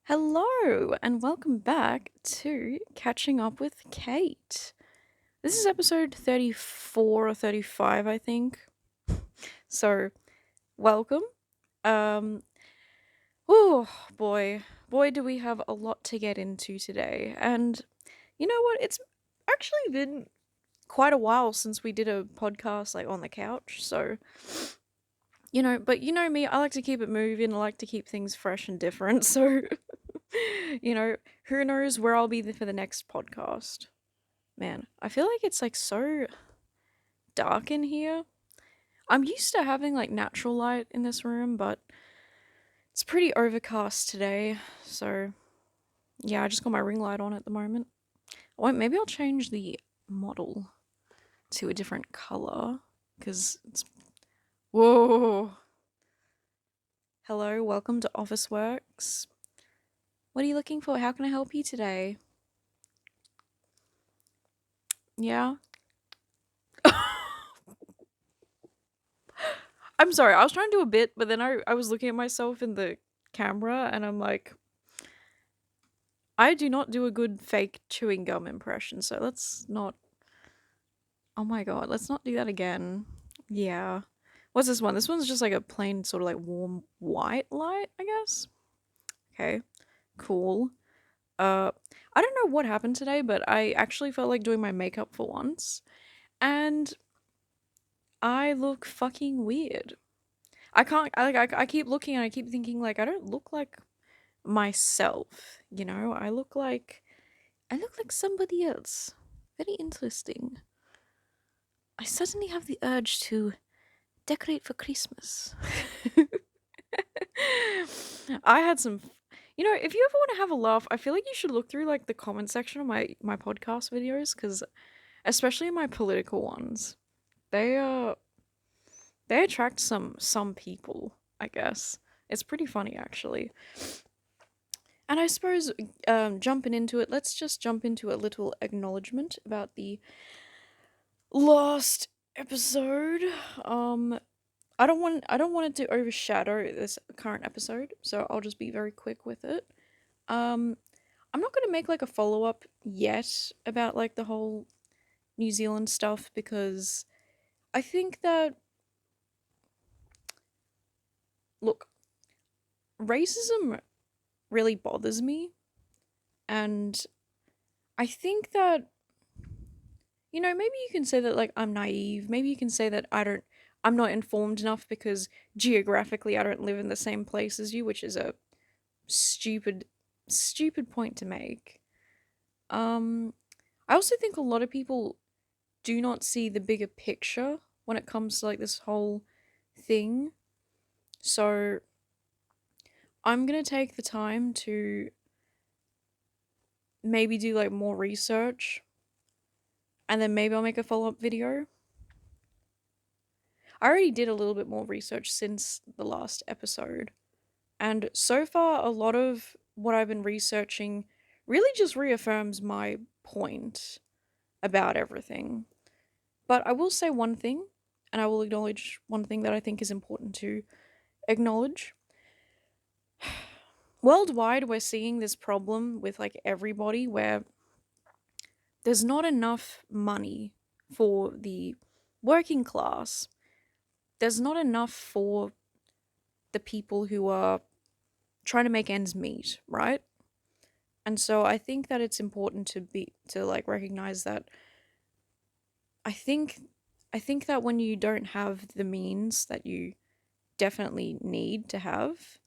Hello, and welcome back to Catching Up with Kate. This is episode 34 or 35, I think. So, welcome. Um, oh boy, do we have a lot to get into today. And you know what? It's actually been quite a while since we did a podcast like on the couch. So, but you know me, I like to keep it moving, I like to keep things fresh and different. So, who knows where I'll be for the next podcast. Man, I feel like it's like so dark in here. I'm used to having like natural light in this room, but it's pretty overcast today. So, yeah, I just got my ring light on at the moment. Wait, maybe I'll change the model to a different color because it's. Whoa. Hello, welcome to Office Works. What are you looking for? How can I help you today? Yeah. I'm sorry, I was trying to do a bit, but then I was looking at myself in the camera and I'm like, I do not do a good fake chewing gum impression, so let's not. Oh my god, let's not do that again. Yeah. What's this one? This one's just like a plain sort of like warm white light, I guess. Okay. Cool. Uh I don't know what happened today, but I actually felt like doing my makeup for once. And I look fucking weird. I can't I keep looking and I keep thinking like I don't look like myself, I look like somebody else. Very interesting. I suddenly have the urge to decorate for Christmas. I had some if you ever want to have a laugh, I feel like you should look through like the comment section of my podcast videos cuz especially my political ones. They they attract some people, I guess. It's pretty funny actually. And I suppose jumping into it, let's just jump into a little acknowledgement about the last episode. Um I don't want it to overshadow this current episode, so I'll just be very quick with it. Um I'm not going to make like a follow-up yet about like the whole New Zealand stuff because I think that look, racism really bothers me, and I think that maybe you can say that like I'm naive. Maybe you can say that I'm not informed enough because geographically I don't live in the same place as you, which is a stupid stupid point to make. Um I also think a lot of people do not see the bigger picture when it comes to like this whole thing. So I'm going to take the time to maybe do like more research and then maybe I'll make a follow-up video. I already did a little bit more research since the last episode. And so far, a lot of what I've been researching really just reaffirms my point about everything. But I will say one thing, and I will acknowledge one thing that I think is important to acknowledge. Worldwide, we're seeing this problem with like everybody where there's not enough money for the working class. There's not enough for the people who are trying to make ends meet, right? And so I think that it's important to like recognize that I think I think that when you don't have the means that you definitely need to have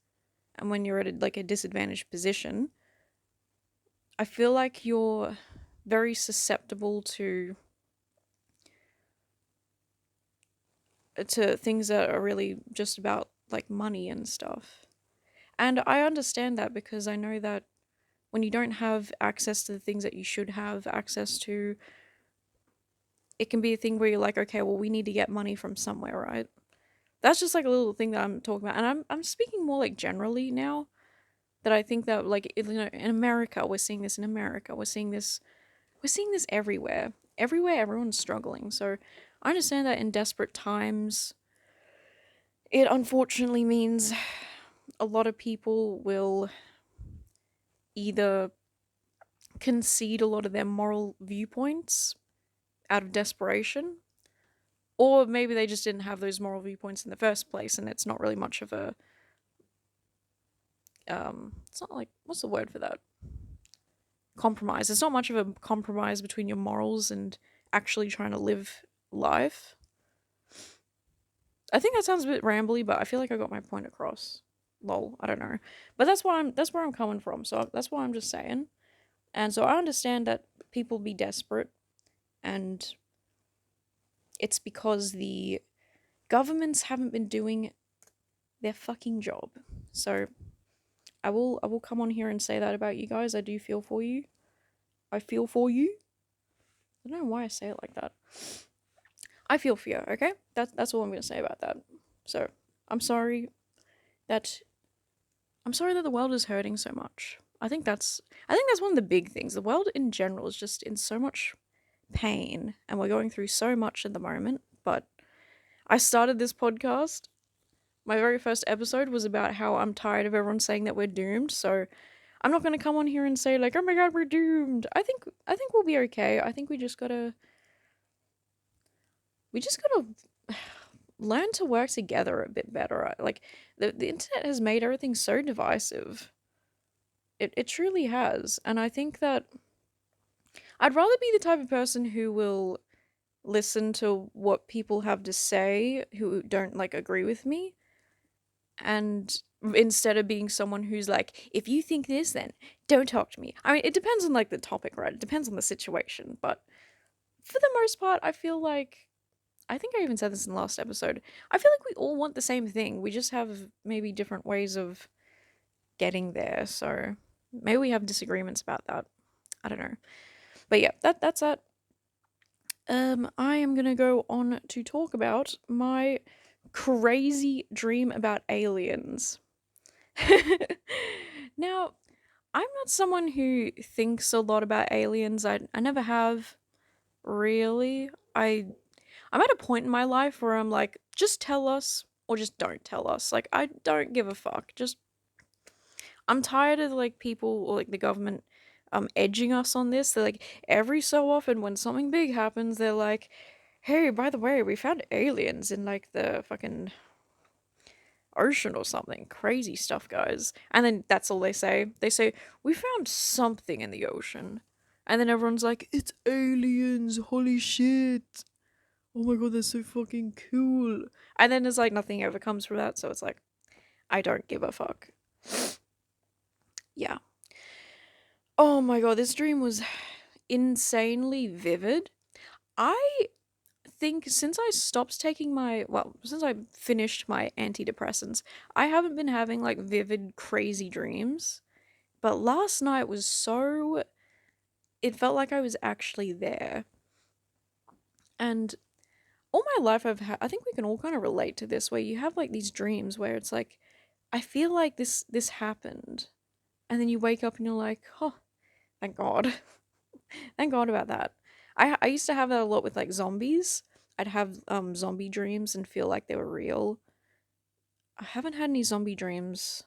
and when you're at a disadvantaged position, I feel like you're very susceptible to things that are really just about like money and stuff. And I understand that because I know that when you don't have access to the things that you should have access to, it can be a thing where you're like, okay, well, we need to get money from somewhere, right? That's just like a little thing that I'm talking about, and I'm speaking more like generally now. That I think that like in America, we're seeing this in America. We're seeing this everywhere. Everywhere, everyone's struggling. So I understand that in desperate times, it unfortunately means a lot of people will either concede a lot of their moral viewpoints out of desperation, or maybe they just didn't have those moral viewpoints in the first place, and it's not really much of a it's not like, what's the word for that? Compromise. It's not much of a compromise between your morals and actually trying to live life. I think that sounds a bit rambly, but I feel like I got my point across. Lol, I don't know. But that's where I'm coming from. So that's what I'm just saying. And so I understand that people be desperate, and it's because the governments haven't been doing their fucking job. So I will come on here and say that about you guys. I do feel for you. I feel for you. I don't know why I say it like that. I feel for you, okay? That's all I'm gonna say about that. So I'm sorry that the world is hurting so much. I think that's one of the big things. The world in general is just in so much pain, and we're going through so much at the moment. But I started this podcast. My very first episode was about how I'm tired of everyone saying that we're doomed. So I'm not going to come on here and say like, "Oh my god, we're doomed." I think we'll be okay. I think we just got to learn to work together a bit better. Like the internet has made everything so divisive. It truly has. And I think that I'd rather be the type of person who will listen to what people have to say who don't like agree with me, and instead of being someone who's like, if you think this, then don't talk to me. I mean, it depends on like the topic, right? It depends on the situation, but for the most part, I think I even said this in the last episode. I feel like we all want the same thing. We just have maybe different ways of getting there. So maybe we have disagreements about that. I don't know. But yeah, that's that. I am gonna go on to talk about my crazy dream about aliens. Now, I'm not someone who thinks a lot about aliens. I never have really. I'm at a point in my life where I'm like, just tell us or just don't tell us. Like, I don't give a fuck. Just I'm tired of like people or like the government edging us on this. They're like, every so often when something big happens, they're like, "Hey, by the way, we found aliens in like the fucking ocean or something." Crazy stuff, guys. And then that's all they say. They say, "We found something in the ocean." And then everyone's like, "It's aliens. Holy shit. Oh my god, that's so fucking cool." And then there's like nothing ever comes from that, so it's like, I don't give a fuck. Yeah. Oh my god, this dream was insanely vivid. I think since I stopped taking since I finished my antidepressants, I haven't been having like vivid, crazy dreams. But last night was so. It felt like I was actually there. And all my life I think we can all kind of relate to this, where you have like these dreams where it's like, I feel like this happened. And then you wake up and you're like, oh, thank God. Thank God about that. I used to have that a lot with like zombies. I'd have zombie dreams and feel like they were real. I haven't had any zombie dreams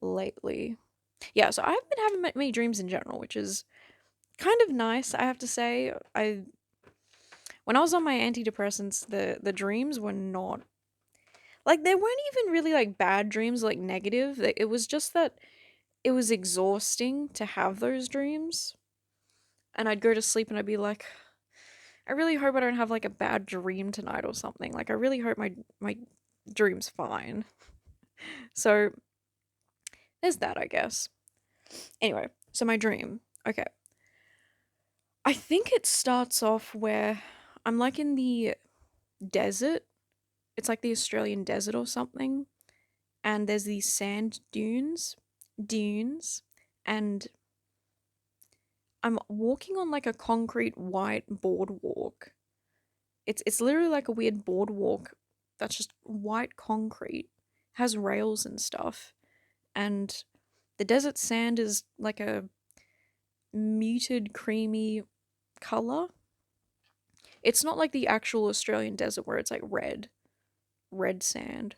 lately. Yeah, so I haven't been having many dreams in general, which is kind of nice, I have to say. When I was on my antidepressants, the dreams were not like, they weren't even really like bad dreams, like negative. It was just that it was exhausting to have those dreams. And I'd go to sleep and I'd be like, I really hope I don't have like a bad dream tonight or something. Like, I really hope my dream's fine. So there's that, I guess. Anyway, so my dream. Okay. I think it starts off where I'm like in the desert. It's like the Australian desert or something. And there's these sand dunes, and I'm walking on like a concrete white boardwalk. It's literally like a weird boardwalk that's just white concrete, has rails and stuff. And the desert sand is like a muted creamy color. It's not like the actual Australian desert where it's like red sand.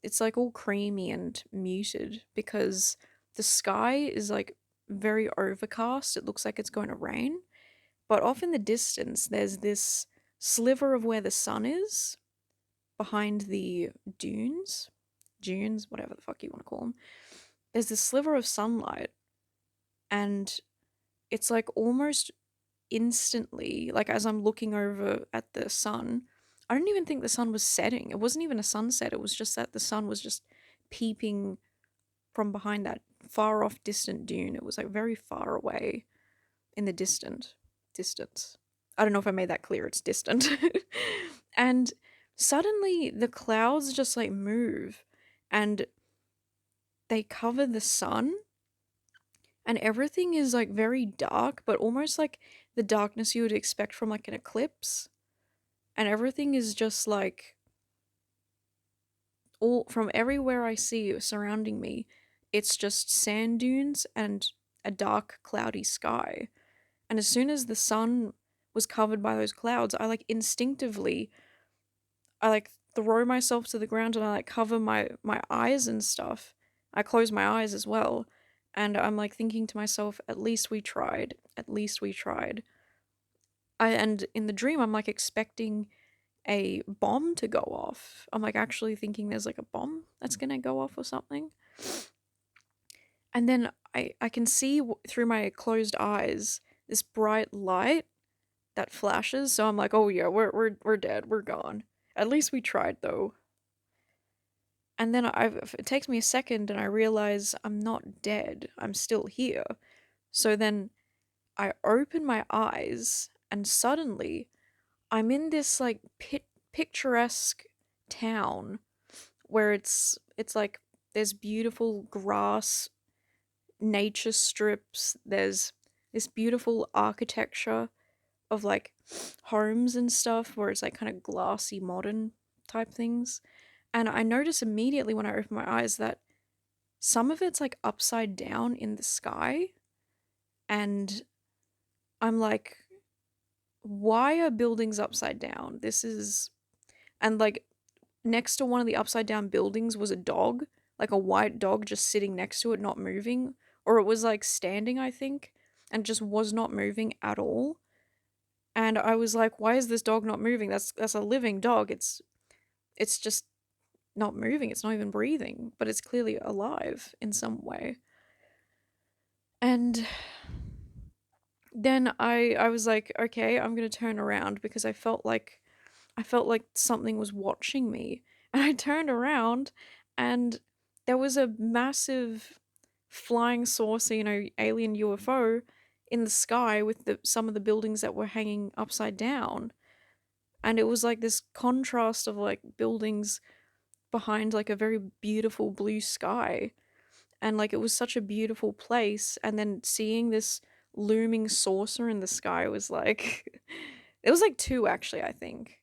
It's like all creamy and muted because the sky is like very overcast. It looks like it's going to rain. But off in the distance, there's this sliver of where the sun is behind the dunes. Dunes, whatever the fuck you want to call them. There's this sliver of sunlight, and it's like almost instantly, like as I'm looking over at the sun, I don't even think the sun was setting. It wasn't even a sunset. It was just that the sun was just peeping from behind that far off distant dune. It was like very far away in the distance. I don't know if I made that clear. It's distant. And suddenly the clouds just like move and they cover the sun, and everything is like very dark, but almost like the darkness you would expect from like an eclipse. And everything is just like all from everywhere I see surrounding me, it's just sand dunes and a dark cloudy sky. And as soon as the sun was covered by those clouds, I like instinctively, I like throw myself to the ground and I like cover my eyes and stuff. I close my eyes as well. And I'm like thinking to myself, at least we tried. At least we tried. And in the dream, I'm like expecting a bomb to go off. I'm like actually thinking there's like a bomb that's gonna go off or something. And then I can see through my closed eyes this bright light that flashes. So I'm like, oh yeah, we're dead. We're gone. At least we tried though. And then it takes me a second and I realize I'm not dead. I'm still here. So then I open my eyes and suddenly I'm in this like picturesque town where it's like there's beautiful grass, nature strips, there's this beautiful architecture of like homes and stuff where it's like kind of glassy modern type things. And I notice immediately when I open my eyes that some of it's like upside down in the sky. And I'm like, why are buildings upside down? This is. And like next to one of the upside down buildings was a dog, like a white dog just sitting next to it, not moving. Or it was like standing, I think, and just was not moving at all. And I was like, why is this dog not moving? That's a living dog. It's just not moving. It's not even breathing, but it's clearly alive in some way. And then I was like, okay, I'm going to turn around because I felt like something was watching me. And I turned around and there was a massive flying saucer, alien UFO in the sky with some of the buildings that were hanging upside down. And it was like this contrast of like buildings behind like a very beautiful blue sky. And like it was such a beautiful place, and then seeing this looming saucer in the sky was like it was like two actually, I think.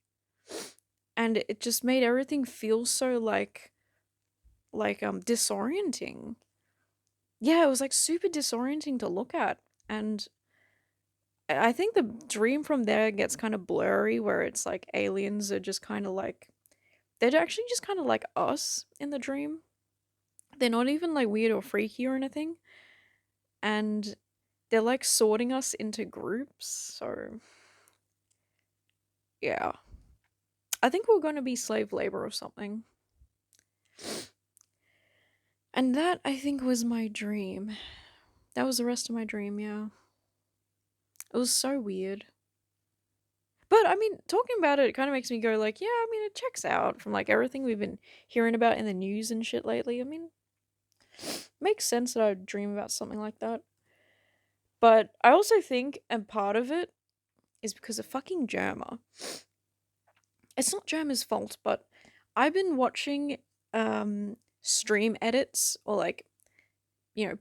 And it just made everything feel so like disorienting. Yeah, it was like super disorienting to look at. And I think the dream from there gets kind of blurry where it's like aliens are just kind of like they're actually just kind of like us in the dream. They're not even like weird or freaky or anything. And they're like sorting us into groups. So yeah. I think we're going to be slave labor or something. And that, I think, was my dream. That was the rest of my dream, yeah. It was so weird. But, I mean, talking about it, it kind of makes me go, like, yeah, I mean, it checks out from, like, everything we've been hearing about in the news and shit lately. I mean, makes sense that I would dream about something like that. But I also think, and part of it, is because of fucking Jerma. It's not Jerma's fault, but I've been watching stream edits or like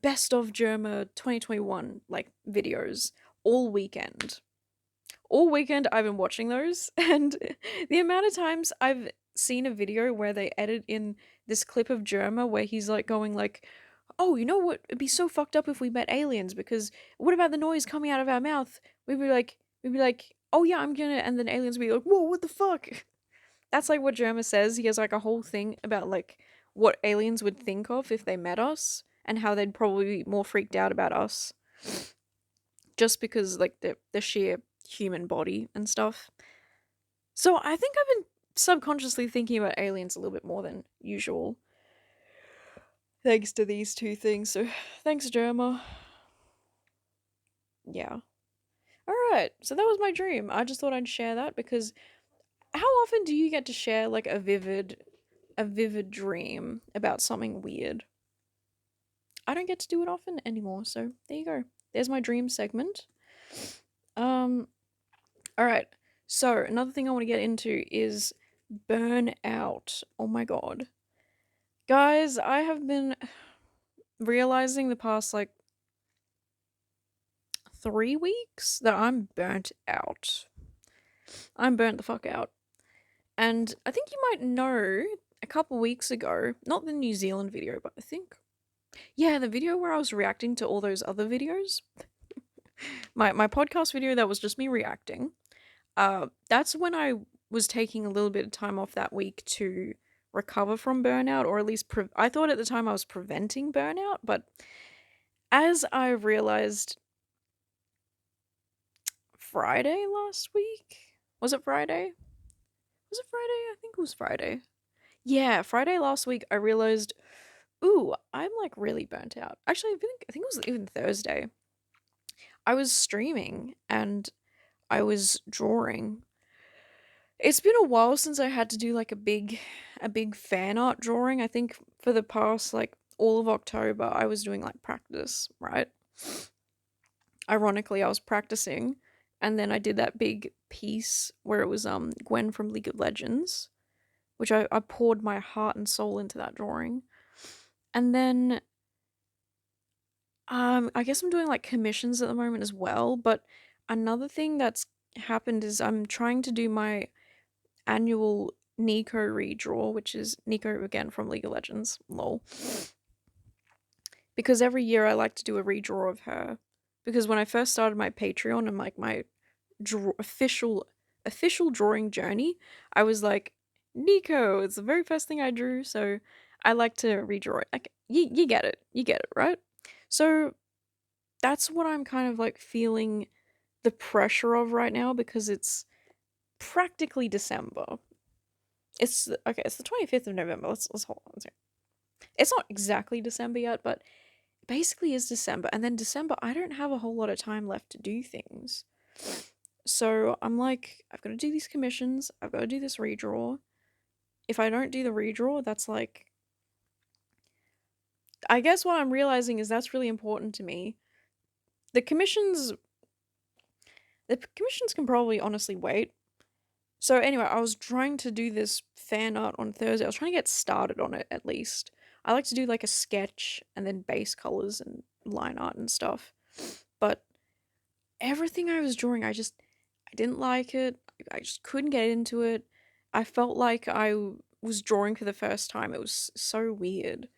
best of Jerma 2021 like videos all weekend. All weekend I've been watching those, and the amount of times I've seen a video where they edit in this clip of Jerma where he's like going like, oh, you know what, it'd be so fucked up if we met aliens, because what about the noise coming out of our mouth? We'd be like, oh yeah, I'm gonna, and then aliens would be like, whoa, what the fuck? That's like what Jerma says. He has like a whole thing about like what aliens would think of if they met us. and how they'd probably be more freaked out about us just because like the sheer human body and stuff. So I think I've been subconsciously thinking about aliens a little bit more than usual. Thanks to these two things. So thanks, Jerma. Yeah. Alright, so that was my dream. I just thought I'd share that because how often do you get to share like a vivid dream about something weird? I don't get to do it often anymore, so there you go. There's my dream segment. Um alright. So another thing I want to get into is burnout. Oh my god. Guys, I have been realizing the past like 3 weeks that I'm burnt out. I'm burnt the fuck out. And I think you might know a couple weeks ago, not the New Zealand video, but I think, yeah, the video where I was reacting to all those other videos. My podcast video that was just me reacting. That's when I was taking a little bit of time off that week to recover from burnout, or at least I thought at the time I was preventing burnout, but as I realized Friday last week, was it Friday? Was it Friday? I think it was Friday. Yeah, Friday last week I realized, ooh, I'm like really burnt out. Actually, I think it was even Thursday. I was streaming and I was drawing. It's been a while since I had to do like a big fan art drawing. I think for the past like all of October I was doing like practice, right? Ironically, I was practicing and then I did that big piece where it was Gwen from League of Legends, which I poured my heart and soul into that drawing. And then I guess I'm doing like commissions at the moment as well, but another thing that's happened is I'm trying to do my annual Nico redraw, which is Nico again from League of Legends, lol. Because every year I like to do a redraw of her. Because when I first started my Patreon and like my official drawing journey, I was like, Nico, it's the very first thing I drew, so I like to redraw it. Like, you get it. You get it, right? So that's what I'm kind of like feeling the pressure of right now because it's practically December. It's okay, it's the 25th of November. Let's hold on. It's not exactly December yet, but it basically is December. And then December, I don't have a whole lot of time left to do things. So I'm like, I've got to do these commissions. I've got to do this redraw. If I don't do the redraw, that's like, I guess what I'm realizing is that's really important to me. The commissions can probably honestly wait. So anyway, I was trying to do this fan art on Thursday. I was trying to get started on it at least. I like to do like a sketch and then base colors and line art and stuff. But everything I was drawing, I didn't like it. I just couldn't get into it. I felt like I was drawing for the first time. It was so weird.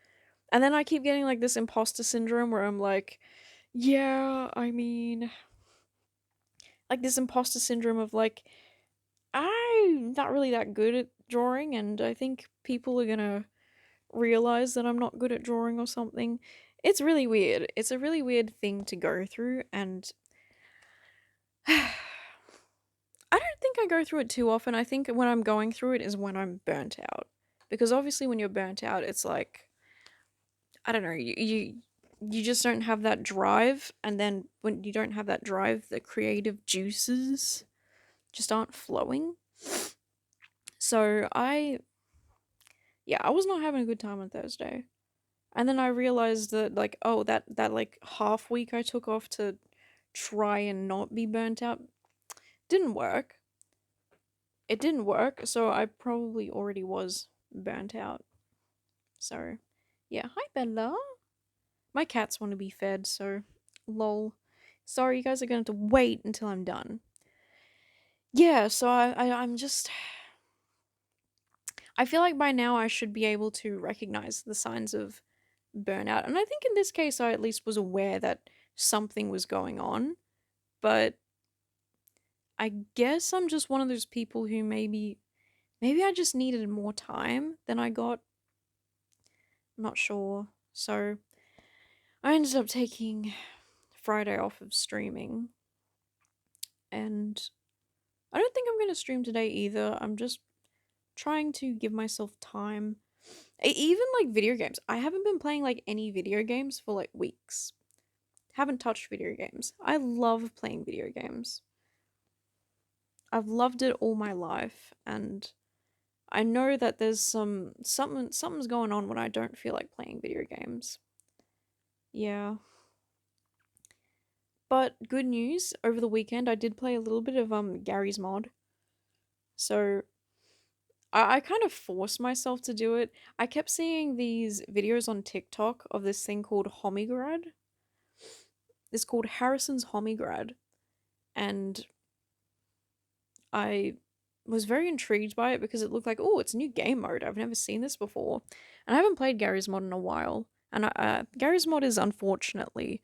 And then I keep getting like this imposter syndrome where I'm like, yeah, I mean, like this imposter syndrome of like, I'm not really that good at drawing, and I think people are gonna realize that I'm not good at drawing or something. It's really weird. It's a really weird thing to go through, and I don't think I go through it too often. I think when I'm going through it is when I'm burnt out. Because obviously when you're burnt out, it's like, I don't know, you just don't have that drive, and then when you don't have that drive, the creative juices just aren't flowing. So I was not having a good time on Thursday. And then I realized that like, oh, that like half week I took off to try and not be burnt out didn't work. It didn't work, so I probably already was burnt out. So, yeah, hi Bella. My cats want to be fed, so lol. Sorry, you guys are going to have to wait until I'm done. Yeah, so I'm just I feel like by now I should be able to recognize the signs of burnout. And I think in this case, I at least was aware that something was going on. But I guess I'm just one of those people who maybe I just needed more time than I got. I'm not sure. So I ended up taking Friday off of streaming, and I don't think I'm going to stream today either. I'm just trying to give myself time. Even like video games. I haven't been playing like any video games for like weeks. Haven't touched video games. I love playing video games. I've loved it all my life, and I know that there's something's going on when I don't feel like playing video games. Yeah. But good news, over the weekend I did play a little bit of Gary's Mod. So I kind of forced myself to do it. I kept seeing these videos on TikTok of this thing called Homigrad. It's called Harrison's Homigrad. And I was very intrigued by it because it looked like, oh, it's a new game mode. I've never seen this before. And I haven't played Gary's Mod in a while. And Gary's Mod is unfortunately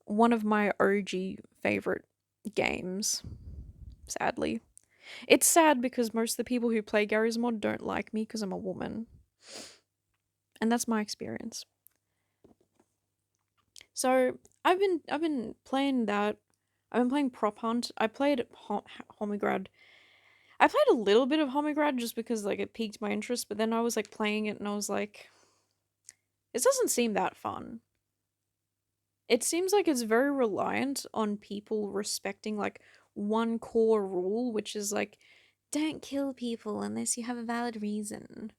one of my OG favorite games, sadly. It's sad because most of the people who play Gary's Mod don't like me because I'm a woman. And that's my experience. So I've been playing that. I've been playing Prop Hunt. I played Homigrad. I played a little bit of Homigrad just because like it piqued my interest, but then I was like playing it and I was like, it doesn't seem that fun. It seems like it's very reliant on people respecting like one core rule, which is like, don't kill people unless you have a valid reason.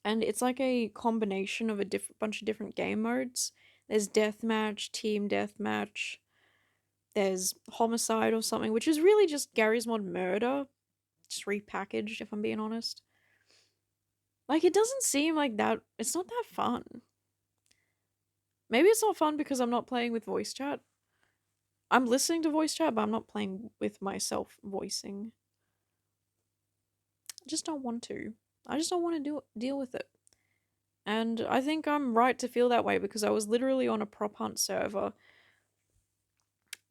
And it's like a combination of a bunch of different game modes. There's deathmatch, team deathmatch, there's homicide or something, which is really just Gary's Mod murder, just repackaged, if I'm being honest. Like, it doesn't seem like that, it's not that fun. Maybe it's not fun because I'm not playing with voice chat. I'm listening to voice chat, but I'm not playing with myself voicing. I just don't want to. I just don't want to deal with it. And I think I'm right to feel that way because I was literally on a prop hunt server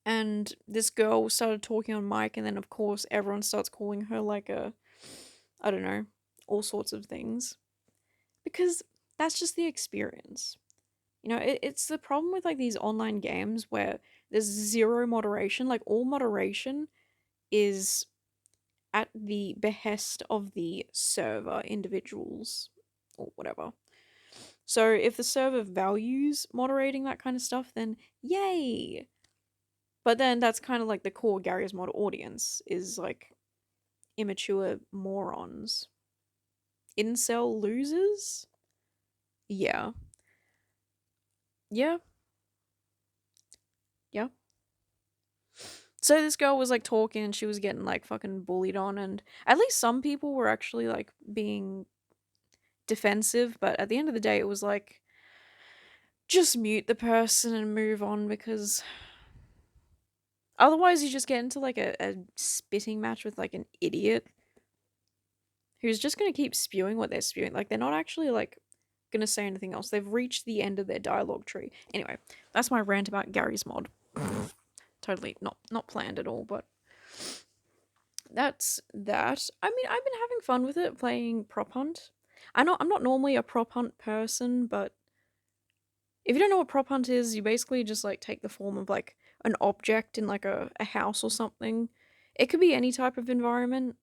and this girl started talking on mic, and then of course everyone starts calling her like I don't know, all sorts of things. Because that's just the experience. You know, it's the problem with like these online games where there's zero moderation. Like, all moderation is at the behest of the server individuals or whatever. So if the server values moderating that kind of stuff, then yay. But then that's kind of like the core Gary's Mod audience is like immature morons. Incel losers? Yeah. Yeah. Yeah. So this girl was like talking and she was getting like fucking bullied on, and at least some people were actually like being defensive, but at the end of the day it was like, just mute the person and move on, because otherwise you just get into like a spitting match with like an idiot who's just going to keep spewing what they're spewing. Like, they're not actually like going to say anything else. They've reached the end of their dialogue tree. Anyway, that's my rant about Gary's Mod. Totally not planned at all, but that's that. I mean, I've been having fun with it playing Prop Hunt. I'm not normally a Prop Hunt person, but if you don't know what Prop Hunt is, you basically just like take the form of like an object in like a house or something. It could be any type of environment,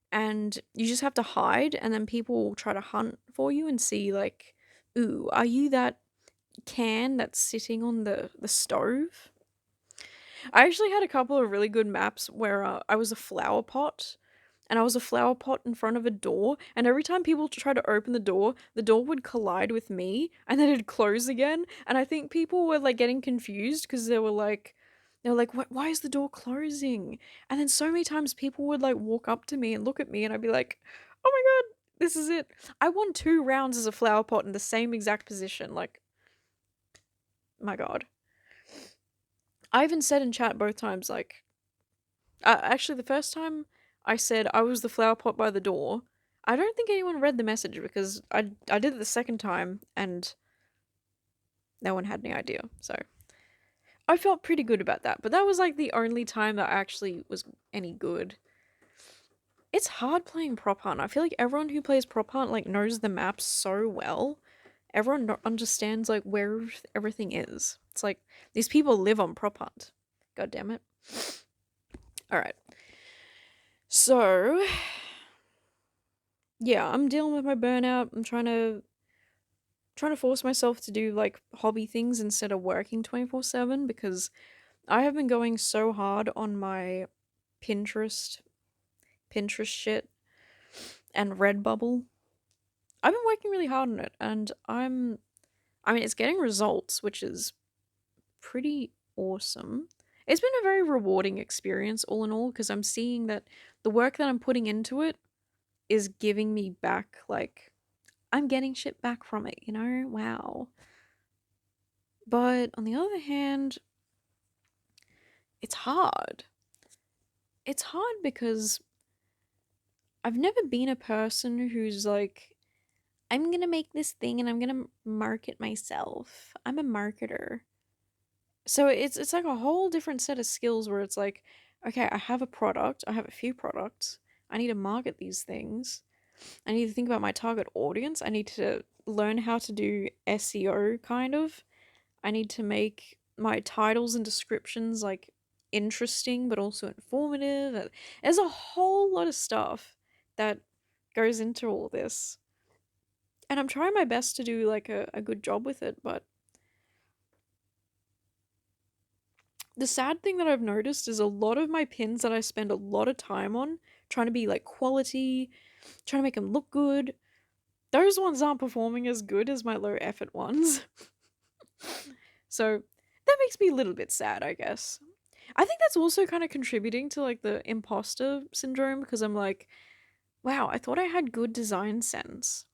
and you just have to hide, and then people will try to hunt for you and see like, ooh, are you that can that's sitting on the stove? I actually had a couple of really good maps where I was a flower pot, and I was a flower pot in front of a door, and every time people tried to open the door would collide with me, and then it'd close again, and I think people were like getting confused because they were like, why is the door closing? And then so many times people would like walk up to me and look at me, and I'd be like, oh my god, this is it. I won 2 rounds as a flower pot in the same exact position. Like, my god. I even said in chat both times, like, actually, the first time I said I was the flower pot by the door, I don't think anyone read the message because I did it the second time and no one had any idea. So I felt pretty good about that. But that was like the only time that actually was any good. It's hard playing Prop Hunt. I feel like everyone who plays Prop Hunt like knows the maps so well Everyone understands like where everything is. It's like these people live on prop hunt. God damn it. All right. So, yeah, I'm dealing with my burnout. I'm trying to force myself to do like hobby things instead of working 24/7 because I have been going so hard on my Pinterest Pinterest shit and Redbubble. I've been working really hard on it and I mean it's getting results, which is pretty awesome. It's been a very rewarding experience all in all because I'm seeing that the work that I'm putting into it is giving me back, like I'm getting shit back from it, you know? Wow. But on the other hand, it's hard. It's hard because I've never been a person who's like, I'm gonna make this thing and I'm gonna market myself. I'm a marketer. So it's like a whole different set of skills where it's like, okay, I have a product, I have a few products. I need to market these things. I need to think about my target audience. I need to learn how to do SEO kind of. I need to make my titles and descriptions like interesting but also informative. There's a whole lot of stuff that goes into all this. And I'm trying my best to do like a good job with it, but the sad thing that I've noticed is a lot of my pins that I spend a lot of time on trying to be like quality, trying to make them look good, those ones aren't performing as good as my low effort ones. So that makes me a little bit sad, I guess. I think that's also kind of contributing to like the imposter syndrome because I'm like, wow, I thought I had good design sense.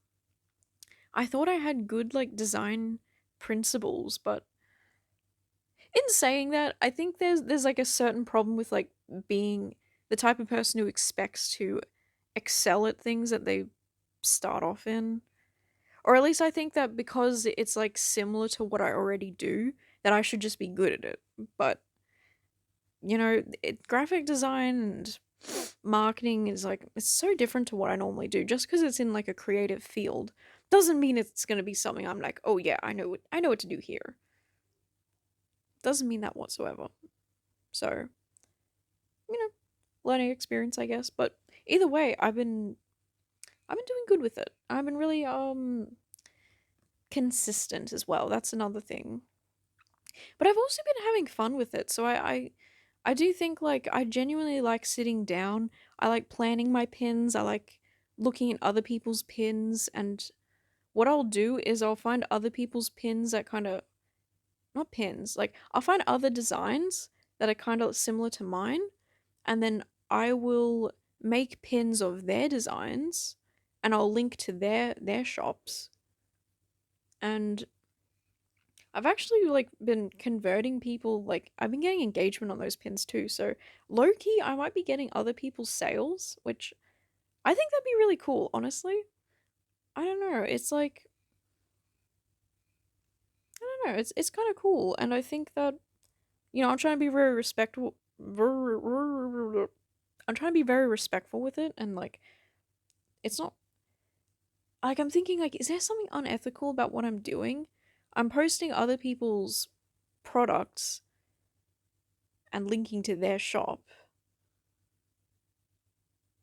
I thought I had good like design principles, but in saying that, I think there's like a certain problem with like being the type of person who expects to excel at things that they start off in. Or at least I think that because it's like similar to what I already do, that I should just be good at it. But graphic design and marketing is like it's so different to what I normally do. Just because it's in like a creative field doesn't mean it's gonna be something I'm like, oh yeah, I know what to do here. Doesn't mean that whatsoever. So, you know, learning experience, I guess. But either way, I've been doing good with it. I've been really consistent as well. That's another thing. But I've also been having fun with it. So I do think like I genuinely like sitting down. I like planning my pins. I like looking at other people's pins and what I'll do is I'll find other people's pins that kind of not pins, like I'll find other designs that are kind of similar to mine and then I will make pins of their designs and I'll link to their shops and I've actually like been converting people like I've been getting engagement on those pins too. So low key I might be getting other people's sales, which I think that'd be really cool, honestly. I don't know. It's like I don't know. It's kind of cool and I think that I'm trying to be very respectful I'm trying to be very respectful with it and like it's not like I'm thinking like is there something unethical about what I'm doing? I'm posting other people's products and linking to their shop.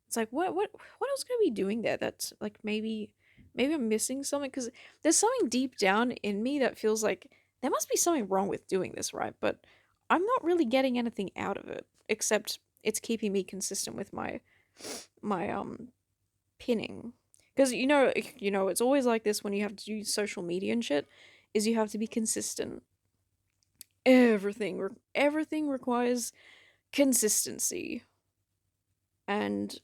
It's like what else could I be doing there that's like maybe I'm missing something because there's something deep down in me that feels like there must be something wrong with doing this, right? But I'm not really getting anything out of it except it's keeping me consistent with my pinning. Because it's always like this when you have to do social media and shit is you have to be consistent. Everything requires consistency. And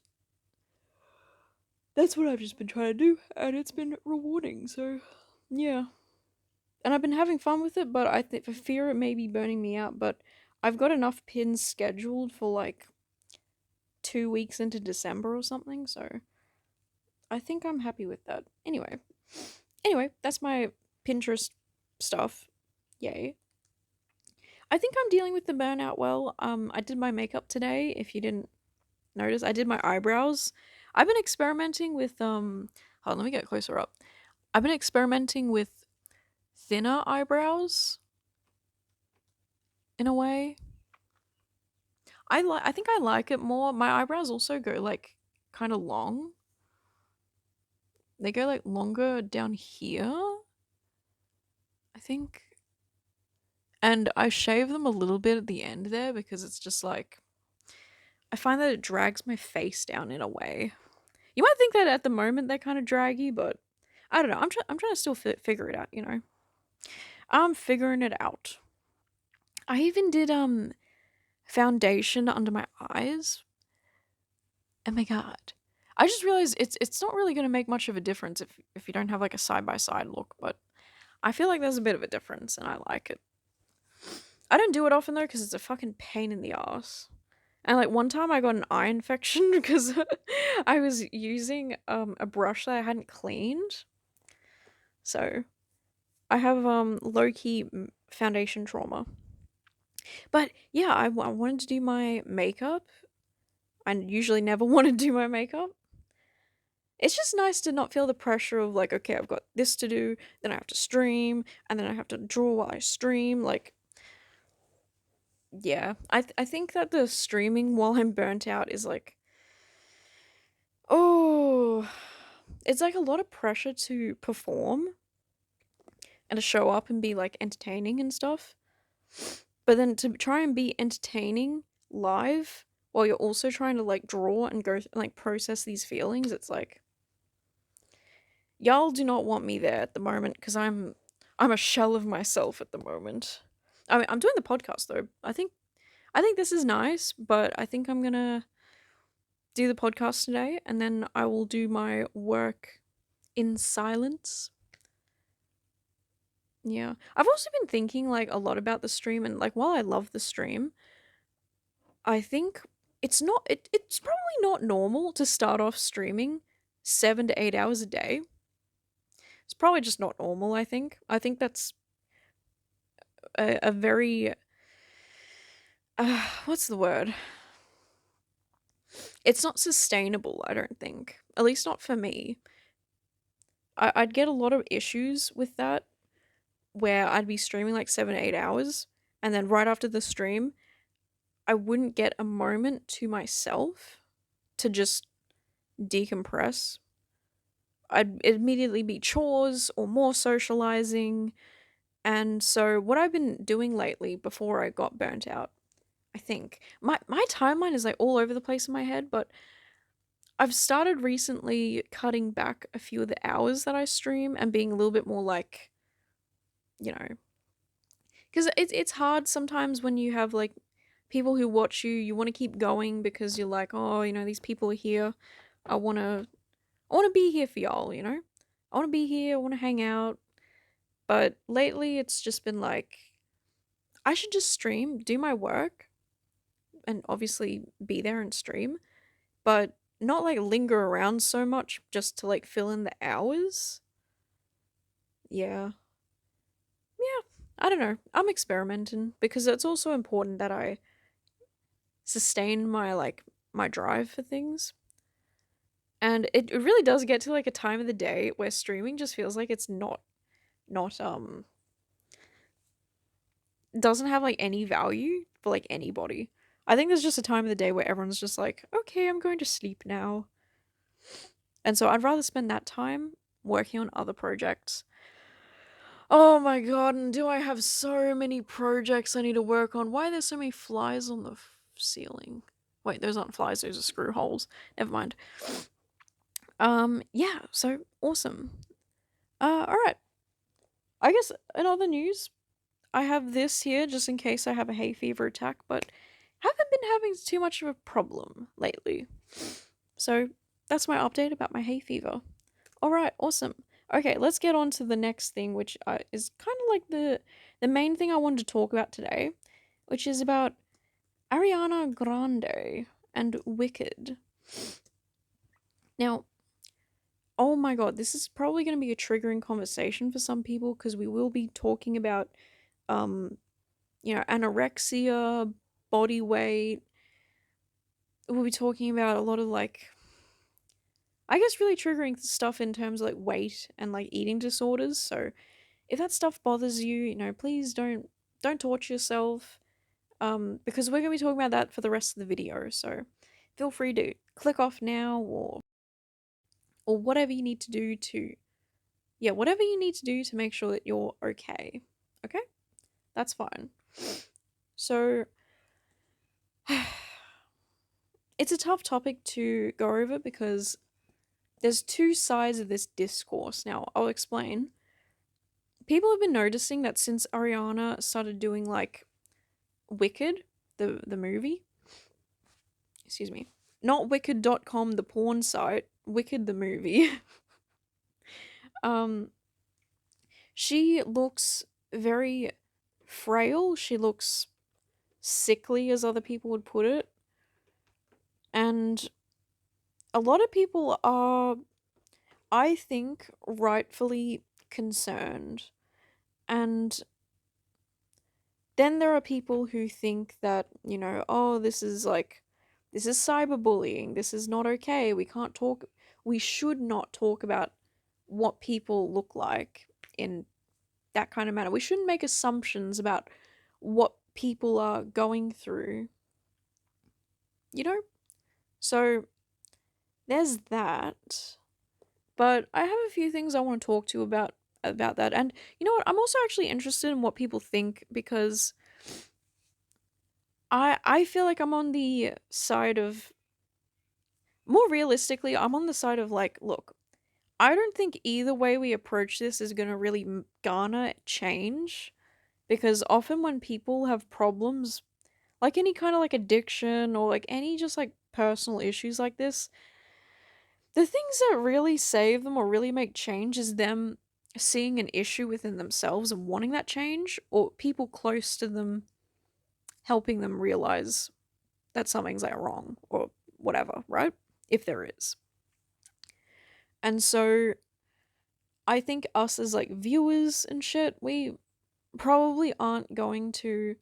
that's what I've just been trying to do, and it's been rewarding. So, yeah, and I've been having fun with it. But I think for fear it may be burning me out, but I've got enough pins scheduled for like 2 weeks into December or something. So I think I'm happy with that. Anyway, that's my Pinterest stuff. Yay. I think I'm dealing with the burnout well. I did my makeup today. If you didn't notice, I did my eyebrows. I've been experimenting with hold on, let me get closer up. I've been experimenting with thinner eyebrows in a way. I think I like it more. My eyebrows also go like kind of long. They go like longer down here, I think. And I shave them a little bit at the end there because it's just like I find that it drags my face down in a way. You might think that at the moment they're kind of draggy, but I don't know. I'm trying to still figure it out, you know. I'm figuring it out. I even did foundation under my eyes. Oh my god. I just realized it's not really going to make much of a difference if you don't have like a side by side look, but I feel like there's a bit of a difference and I like it. I don't do it often though because it's a fucking pain in the ass. And like one time I got an eye infection because I was using a brush that I hadn't cleaned. So I have low key foundation trauma. But yeah, I wanted to do my makeup. I usually never want to do my makeup. It's just nice to not feel the pressure of like, okay, I've got this to do, then I have to stream, and then I have to draw while I stream. Like, yeah, I think that the streaming while I'm burnt out is like, oh, it's like a lot of pressure to perform and to show up and be like entertaining and stuff. But then to try and be entertaining live while you're also trying to like draw and go like process these feelings, it's like y'all do not want me there at the moment because I'm a shell of myself at the moment. I mean, I'm doing the podcast though. I think this is nice, but I think I'm gonna do the podcast today and then I will do my work in silence. Yeah. I've also been thinking like a lot about the stream and like while I love the stream, I think it's probably not normal to start off streaming 7 to 8 hours a day. It's probably just not normal, I think. I think that's a very what's the word? It's not sustainable, I don't think. At least not for me. I'd get a lot of issues with that where I'd be streaming like 7 to 8 hours and then right after the stream I wouldn't get a moment to myself to just decompress. I'd immediately be chores or more socializing. And so what I've been doing lately before I got burnt out, I think my timeline is like all over the place in my head, but I've started recently cutting back a few of the hours that I stream and being a little bit more like, you know, because it's hard sometimes when you have like people who watch you, you want to keep going because you're like, oh, you know, these people are here. I want to be here for y'all, you know? I want to be here, I want to hang out. But lately it's just been like I should just stream, do my work and obviously be there and stream, but not like linger around so much just to like fill in the hours. Yeah. Yeah, I don't know. I'm experimenting because it's also important that I sustain my like my drive for things. And it really does get to like a time of the day where streaming just feels like it's not doesn't have like any value for like anybody. I think there's just a time of the day where everyone's just like, okay, I'm going to sleep now. And so I'd rather spend that time working on other projects. Oh my god, and do I have so many projects I need to work on? Why are there so many flies on the ceiling? Wait, those aren't flies, those are screw holes. Never mind. Yeah, so awesome. Alright. I guess in other news, I have this here just in case I have a hay fever attack, but haven't been having too much of a problem lately. So that's my update about my hay fever. All right, awesome. Okay, let's get on to the next thing, which is kind of like the main thing I wanted to talk about today, which is about Ariana Grande and Wicked. Now, oh my god, this is probably going to be a triggering conversation for some people because we will be talking about um anorexia, body weight. We'll be talking about a lot of like I guess really triggering stuff in terms of like weight and like eating disorders. So if that stuff bothers you, please don't torture yourself. Because we're gonna be talking about that for the rest of the video. So feel free to click off now, or whatever you need to do to whatever you need to do to make sure that you're okay. Okay? That's fine. So it's a tough topic to go over because there's two sides of this discourse. Now, I'll explain. People have been noticing that since Ariana started doing like Wicked, the movie, excuse me, not wicked.com, the porn site, Wicked the movie. um she looks very frail. She looks sickly, as other people would put it. And a lot of people are, I think, rightfully concerned. And then there are people who think that, oh, this is cyberbullying. This is not okay. We should not talk about what people look like in that kind of manner. We shouldn't make assumptions about what people are going through, you know? So there's that. But I have a few things I want to talk to you about that. And you know what? I'm also actually interested in what people think, because I feel like I'm on the side of, more realistically, I'm on the side of like, look, I don't think either way we approach this is going to really garner change, because often when people have problems, like any kind of like addiction or like any just like personal issues like this, the things that really save them or really make change is them seeing an issue within themselves and wanting that change, or people close to them helping them realize that something's like wrong or whatever, right? If there is. And so I think us as like viewers and shit, we probably aren't going to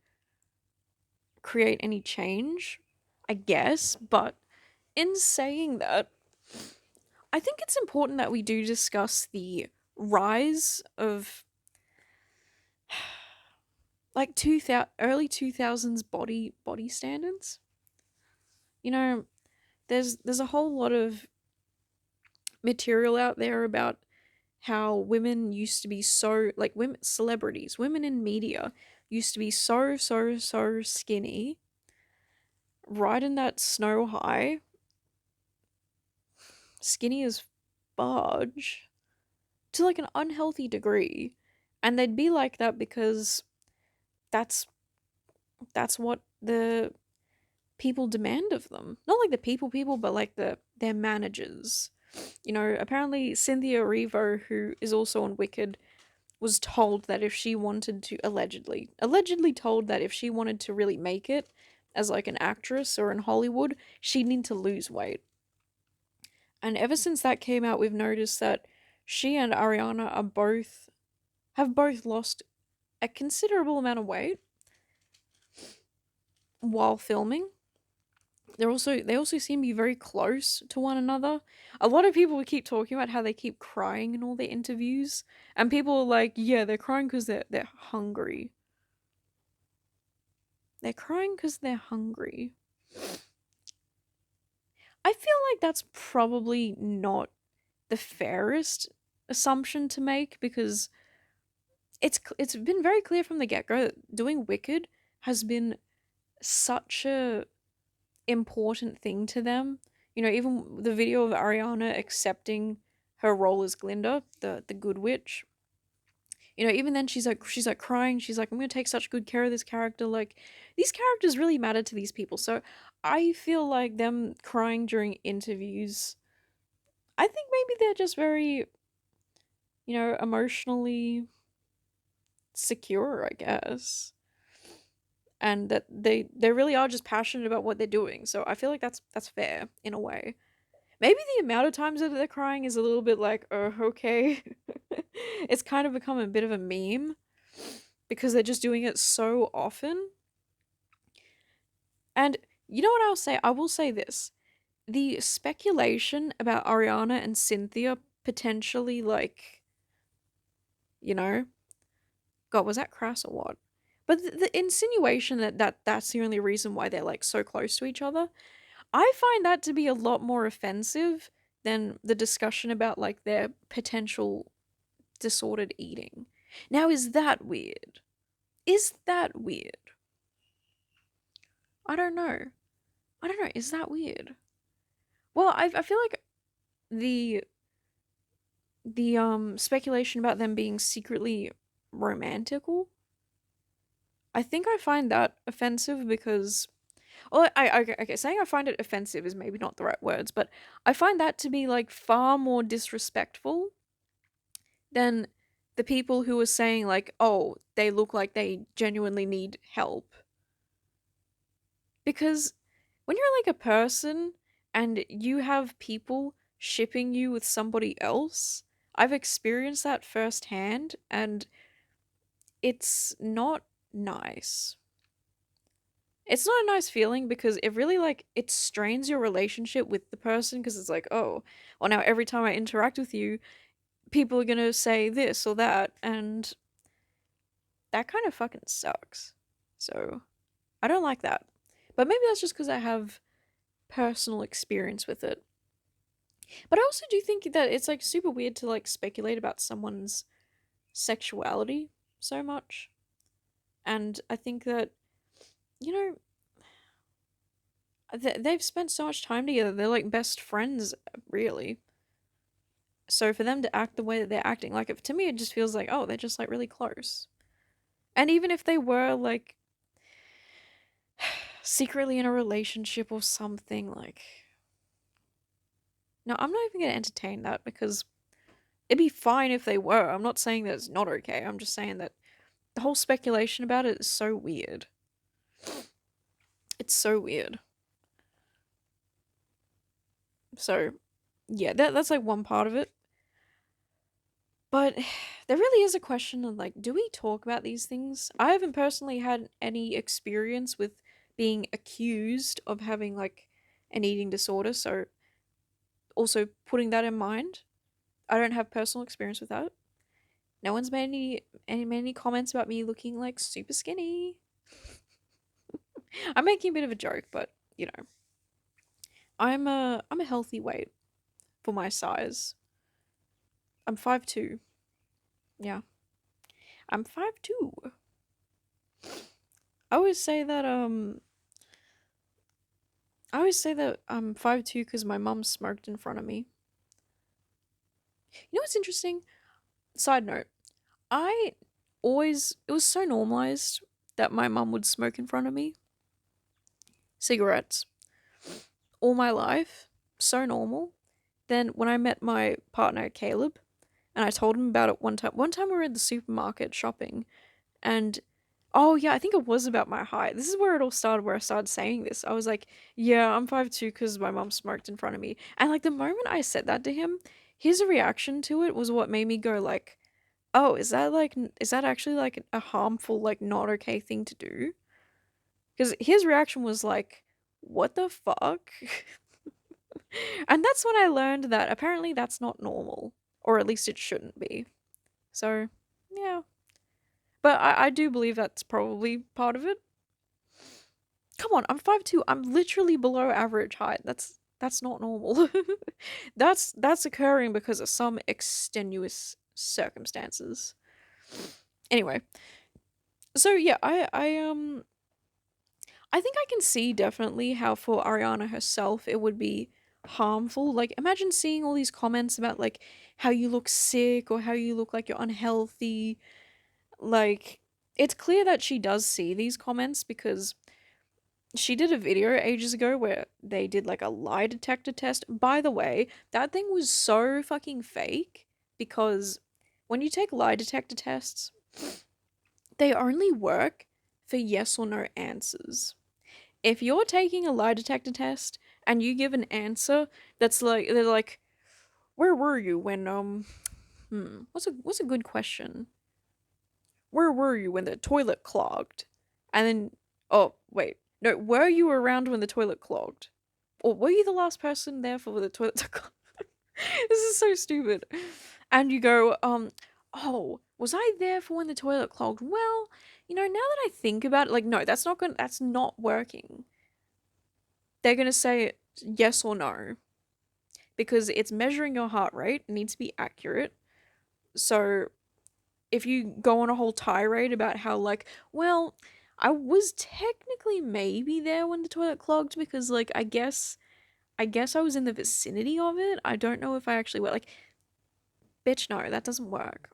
create any change, I guess. But in saying that, I think it's important that we do discuss the rise of like early 2000s body standards. You know, there's a whole lot of material out there about how women used to be so, like, women celebrities, women in media used to be so skinny, riding that snow high, skinny as fudge, to like an unhealthy degree. And they'd be like that because that's what the people demand of them. Not like the people, but like their managers. Apparently Cynthia Erivo, who is also on Wicked, was told that if she wanted to, allegedly told that if she wanted to really make it as like an actress or in Hollywood, she'd need to lose weight. And ever since that came out, we've noticed that she and Ariana have both lost a considerable amount of weight while filming. They also seem to be very close to one another. A lot of people would keep talking about how they keep crying in all their interviews, and people are like, yeah, they're crying because they're hungry. They're crying because they're hungry. I feel like that's probably not the fairest assumption to make, because it's been very clear from the get-go that doing Wicked has been such a important thing to them. Even the video of Ariana accepting her role as Glinda, the good witch. Even then she's like crying. She's like, I'm gonna take such good care of this character. Like, these characters really matter to these people. So I feel like them crying during interviews, I think maybe they're just very, emotionally secure, I guess. And that they really are just passionate about what they're doing. So I feel like that's fair in a way. Maybe the amount of times that they're crying is a little bit like, oh, okay. It's kind of become a bit of a meme because they're just doing it so often. And you know what I'll say? I will say this. the speculation about Ariana and Cynthia potentially, like, you know, God, was that crass or what? But the insinuation that's the only reason why they're like so close to each other, I find that to be a lot more offensive than the discussion about like their potential disordered eating. Now, is that weird? Is that weird? I don't know. I don't know. Is that weird? Well, I feel like the speculation about them being secretly romantical, I think I find that offensive because, well, okay, saying I find it offensive is maybe not the right words, but I find that to be like far more disrespectful than the people who are saying like, oh, they look like they genuinely need help. Because when you're like a person and you have people shipping you with somebody else, I've experienced that firsthand and it's not nice. It's not a nice feeling because it really like it strains your relationship with the person because it's like, oh, well now every time I interact with you, people are going to say this or that and that kind of fucking sucks. So, I don't like that. But maybe that's just because I have personal experience with it. But I also do think that it's like super weird to like speculate about someone's sexuality so much. And I think that, you know, they've spent so much time together. They're like best friends, really. So for them to act the way that they're acting, like to me, it just feels like, oh, they're just like really close. And even if they were like secretly in a relationship or something, like, no, I'm not even gonna entertain that because it'd be fine if they were. I'm not saying that it's not okay. I'm just saying that the whole speculation about it is so weird. It's so weird. So, yeah, that's like one part of it. But there really is a question of like, do we talk about these things? I haven't personally had any experience with being accused of having like an eating disorder, so also putting that in mind, I don't have personal experience with that. No one's made any comments about me looking like super skinny. I'm making a bit of a joke, but you know, I'm a healthy weight for my size. I'm 5'2". Yeah, I'm 5'2". I always say that I'm 5'2" because my mum smoked in front of me. You know what's interesting? Side note: I it was so normalized that my mum would smoke in front of me. Cigarettes all my life, so normal. Then when I met my partner Caleb, and I told him about it one time. One time we were at the supermarket shopping, and oh yeah, I think it was about my height. This is where it all started, where I started saying this. I was like, yeah, I'm 5'2" because my mom smoked in front of me. And like the moment I said that to him, his reaction to it was what made me go like, oh, is that actually like a harmful, like not okay thing to do? Because his reaction was like, what the fuck? And that's when I learned that apparently that's not normal, or at least it shouldn't be. So, yeah. But I do believe that's probably part of it. Come on, I'm 5'2". I'm literally below average height. That's not normal. That's occurring because of some extenuous circumstances. Anyway, so yeah, I think I can see definitely how for Ariana herself it would be harmful. Like imagine seeing all these comments about like how you look sick or how you look like you're unhealthy. Like it's clear that she does see these comments because she did a video ages ago where they did like a lie detector test. By the way, that thing was so fucking fake because when you take lie detector tests, they only work for yes or no answers. If you're taking a lie detector test and you give an answer that's like they're like, where were you when what's a good question? Where were you when the toilet clogged? And then oh wait, no, were you around when the toilet clogged? or were you the last person there for the toilet to clog? This is so stupid. And you go, oh, was I there for when the toilet clogged? Well, now that I think about it, like, no, that's not working. They're gonna say yes or no. Because it's measuring your heart rate, it needs to be accurate. So if you go on a whole tirade about how, like, well, I was technically maybe there when the toilet clogged because, like, I guess I was in the vicinity of it. I don't know if I actually were. Like, bitch, no, that doesn't work.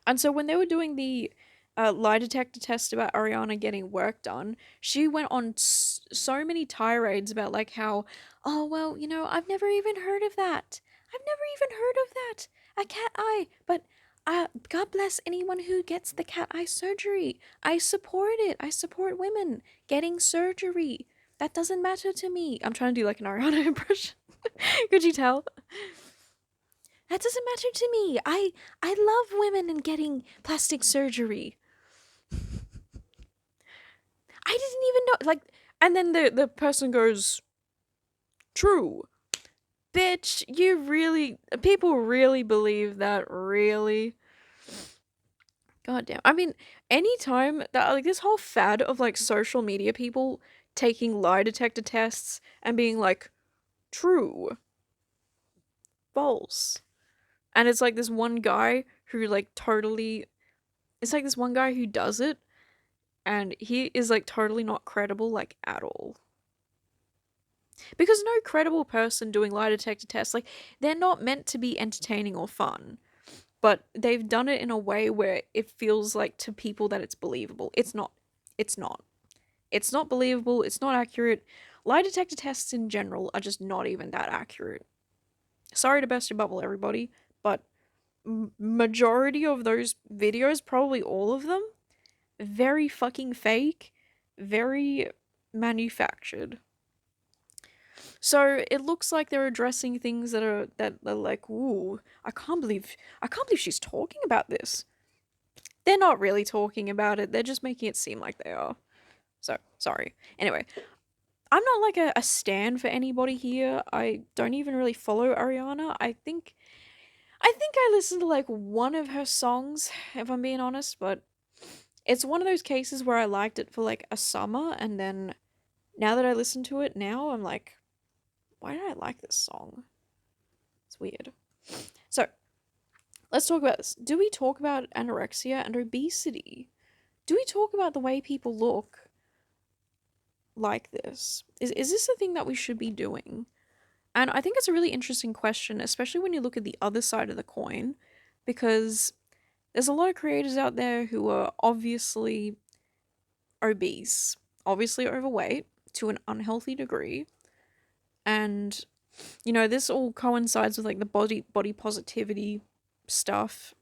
And so when they were doing the lie detector test about Ariana getting work done, she went on so many tirades about, like, how, oh, well, I've never even heard of that. I've never even heard of that. A cat eye. But God bless anyone who gets the cat eye surgery. I support it. I support women getting surgery. That doesn't matter to me. I'm trying to do like an Ariana impression. Could you tell? That doesn't matter to me. I love women and getting plastic surgery. I didn't even know, like, and then the person goes, true. Bitch, people really believe that, really? God damn. I mean, anytime that, like, this whole fad of, like, social media people taking lie detector tests and being like, true, false. And it's like this one guy who, like, totally, it's like this one guy who does it, and he is, like, totally not credible, like, at all. Because no credible person doing lie detector tests, like, they're not meant to be entertaining or fun. But they've done it in a way where it feels like to people that it's believable. It's not. It's not. It's not believable. It's not accurate. Lie detector tests in general are just not even that accurate. Sorry to burst your bubble, everybody, but majority of those videos, probably all of them, very fucking fake, very manufactured. So it looks like they're addressing things that are like, ooh, I can't believe she's talking about this. They're not really talking about it. They're just making it seem like they are. So, sorry. Anyway, I'm not like a stan for anybody here. I don't even really follow Ariana. I think I listened to like one of her songs, if I'm being honest, but it's one of those cases where I liked it for like a summer, and then now that I listen to it now, I'm like, why did I like this song? It's weird. So, let's talk about this. Do we talk about anorexia and obesity? Do we talk about the way people look like this? Is this a thing that we should be doing? And I think it's a really interesting question, especially when you look at the other side of the coin, because there's a lot of creators out there who are obviously obese, obviously overweight to an unhealthy degree, and this all coincides with like the body positivity stuff.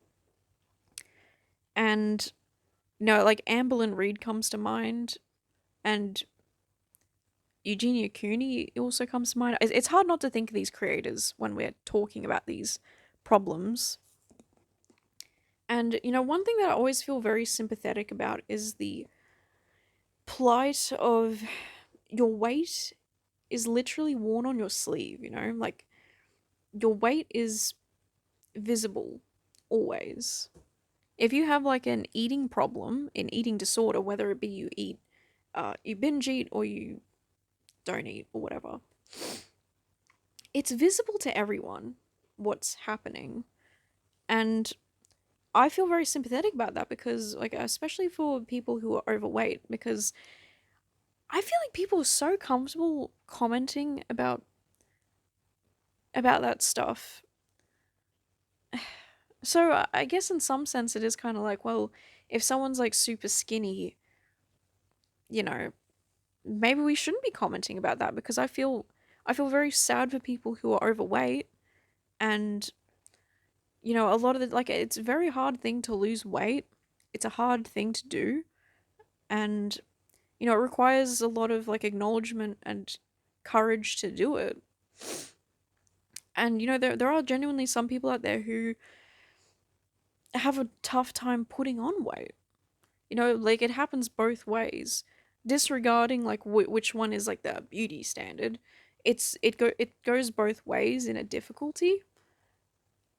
And like Amberlyn Reed comes to mind, and Eugenia Cooney also comes to mind. It's hard not to think of these creators when we're talking about these problems. And one thing that I always feel very sympathetic about is the plight of your weight is literally worn on your sleeve, like your weight is visible always. If you have like an eating problem, an eating disorder, whether it be you binge eat or you don't eat or whatever, it's visible to everyone what's happening. And I feel very sympathetic about that because, like, especially for people who are overweight, because I feel like people are so comfortable commenting about that stuff. So I guess in some sense it is kind of like, well, if someone's like super skinny, maybe we shouldn't be commenting about that, because I feel very sad for people who are overweight. And a lot of like, it's a very hard thing to lose weight. It's a hard thing to do, and it requires a lot of like acknowledgement and courage to do it. And there are genuinely some people out there who have a tough time putting on weight. Like, it happens both ways. Disregarding like which one is like the beauty standard, it goes both ways in a difficulty.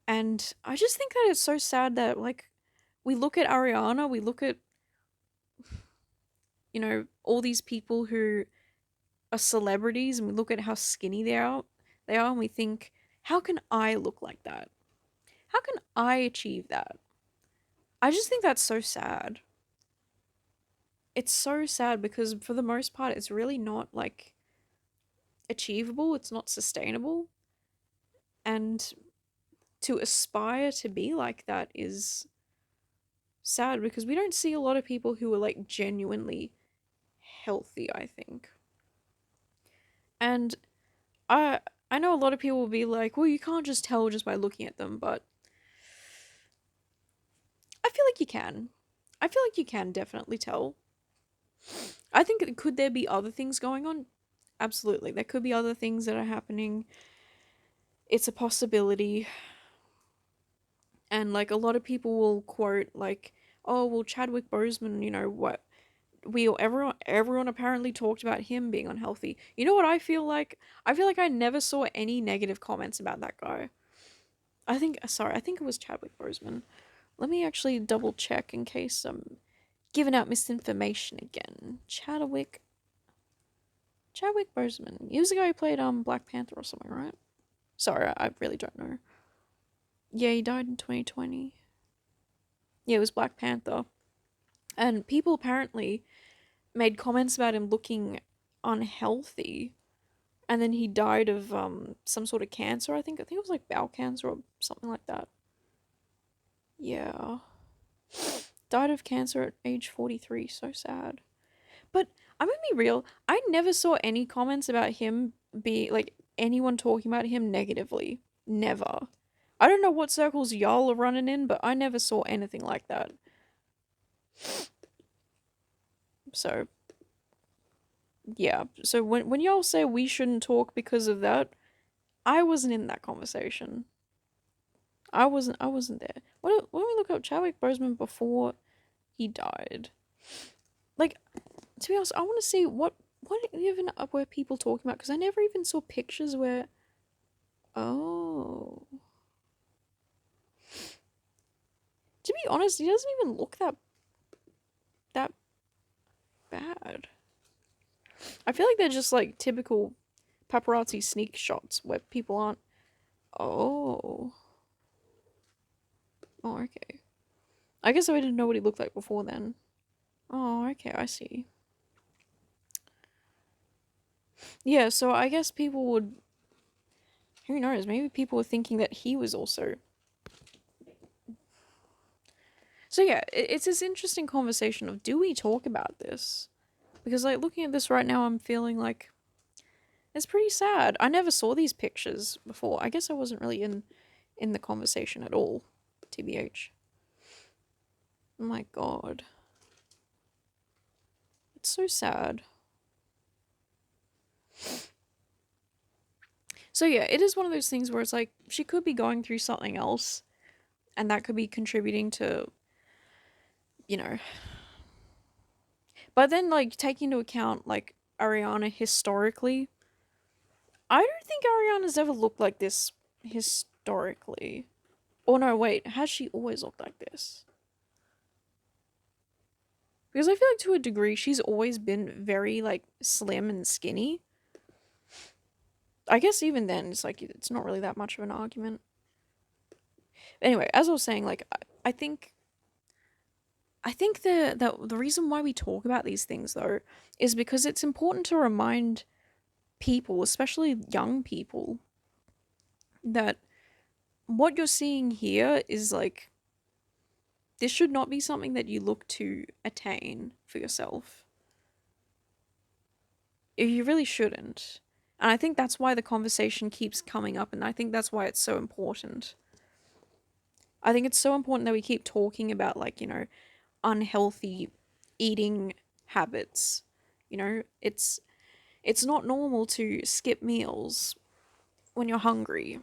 And I just think that it's so sad that, like, we look at Ariana, we look at, all these people who are celebrities, and we look at how skinny they are, and we think, how can I look like that? How can I achieve that? I just think that's so sad. It's so sad because for the most part, it's really not like achievable, it's not sustainable. And to aspire to be like that is sad because we don't see a lot of people who are like genuinely healthy, I think. And I know a lot of people will be like, well, you can't just tell just by looking at them, but I feel like you can. I feel like you can definitely tell. I think, could there be other things going on? Absolutely. There could be other things that are happening. It's a possibility. And like a lot of people will quote like, oh, well, Chadwick Boseman, what everyone apparently talked about him being unhealthy. You know what I feel like? I feel like I never saw any negative comments about that guy. I think it was Chadwick Boseman. Let me actually double check in case I'm giving out misinformation again. Chadwick Boseman. He was the guy who played Black Panther or something, right? Sorry, I really don't know. Yeah, he died in 2020. Yeah, it was Black Panther. And people apparently made comments about him looking unhealthy. And then he died of some sort of cancer, I think. I think it was like bowel cancer or something like that. Yeah. Died of cancer at age 43. So sad. But I'm gonna be real. I never saw any comments about him like anyone talking about him negatively. Never. I don't know what circles y'all are running in, but I never saw anything like that. So yeah. So when y'all say we shouldn't talk because of that, I wasn't in that conversation. I wasn't there. When we look up Chadwick Boseman before he died, like, to be honest, I want to see what even were people talking about, because I never even saw pictures where. Oh. To be honest, he doesn't even look that bad. I feel like they're just like typical paparazzi sneak shots where people aren't. Oh. Oh, okay. I guess I didn't know what he looked like before then. Oh, okay, I see. Yeah, so I guess people would. Who knows? Maybe people were thinking that he was also. So yeah, it's this interesting conversation of, do we talk about this? Because like looking at this right now, I'm feeling like it's pretty sad. I never saw these pictures before. I guess I wasn't really in the conversation at all. TBH. Oh my god. It's so sad. So yeah, it is one of those things where it's like she could be going through something else, and that could be contributing to, you know. But then like taking into account like Ariana historically, I don't think Ariana's ever looked like this historically. Oh no, wait, has she always looked like this? Because I feel like to a degree she's always been very like slim and skinny. I guess even then it's like it's not really that much of an argument. Anyway, as I was saying, like I think the reason why we talk about these things though is because it's important to remind people, especially young people, that what you're seeing here is like, this should not be something that you look to attain for yourself. You really shouldn't. And I think that's why the conversation keeps coming up, and I think that's why it's so important. I think it's so important that we keep talking about, like, unhealthy eating habits. It's not normal to skip meals when you're hungry.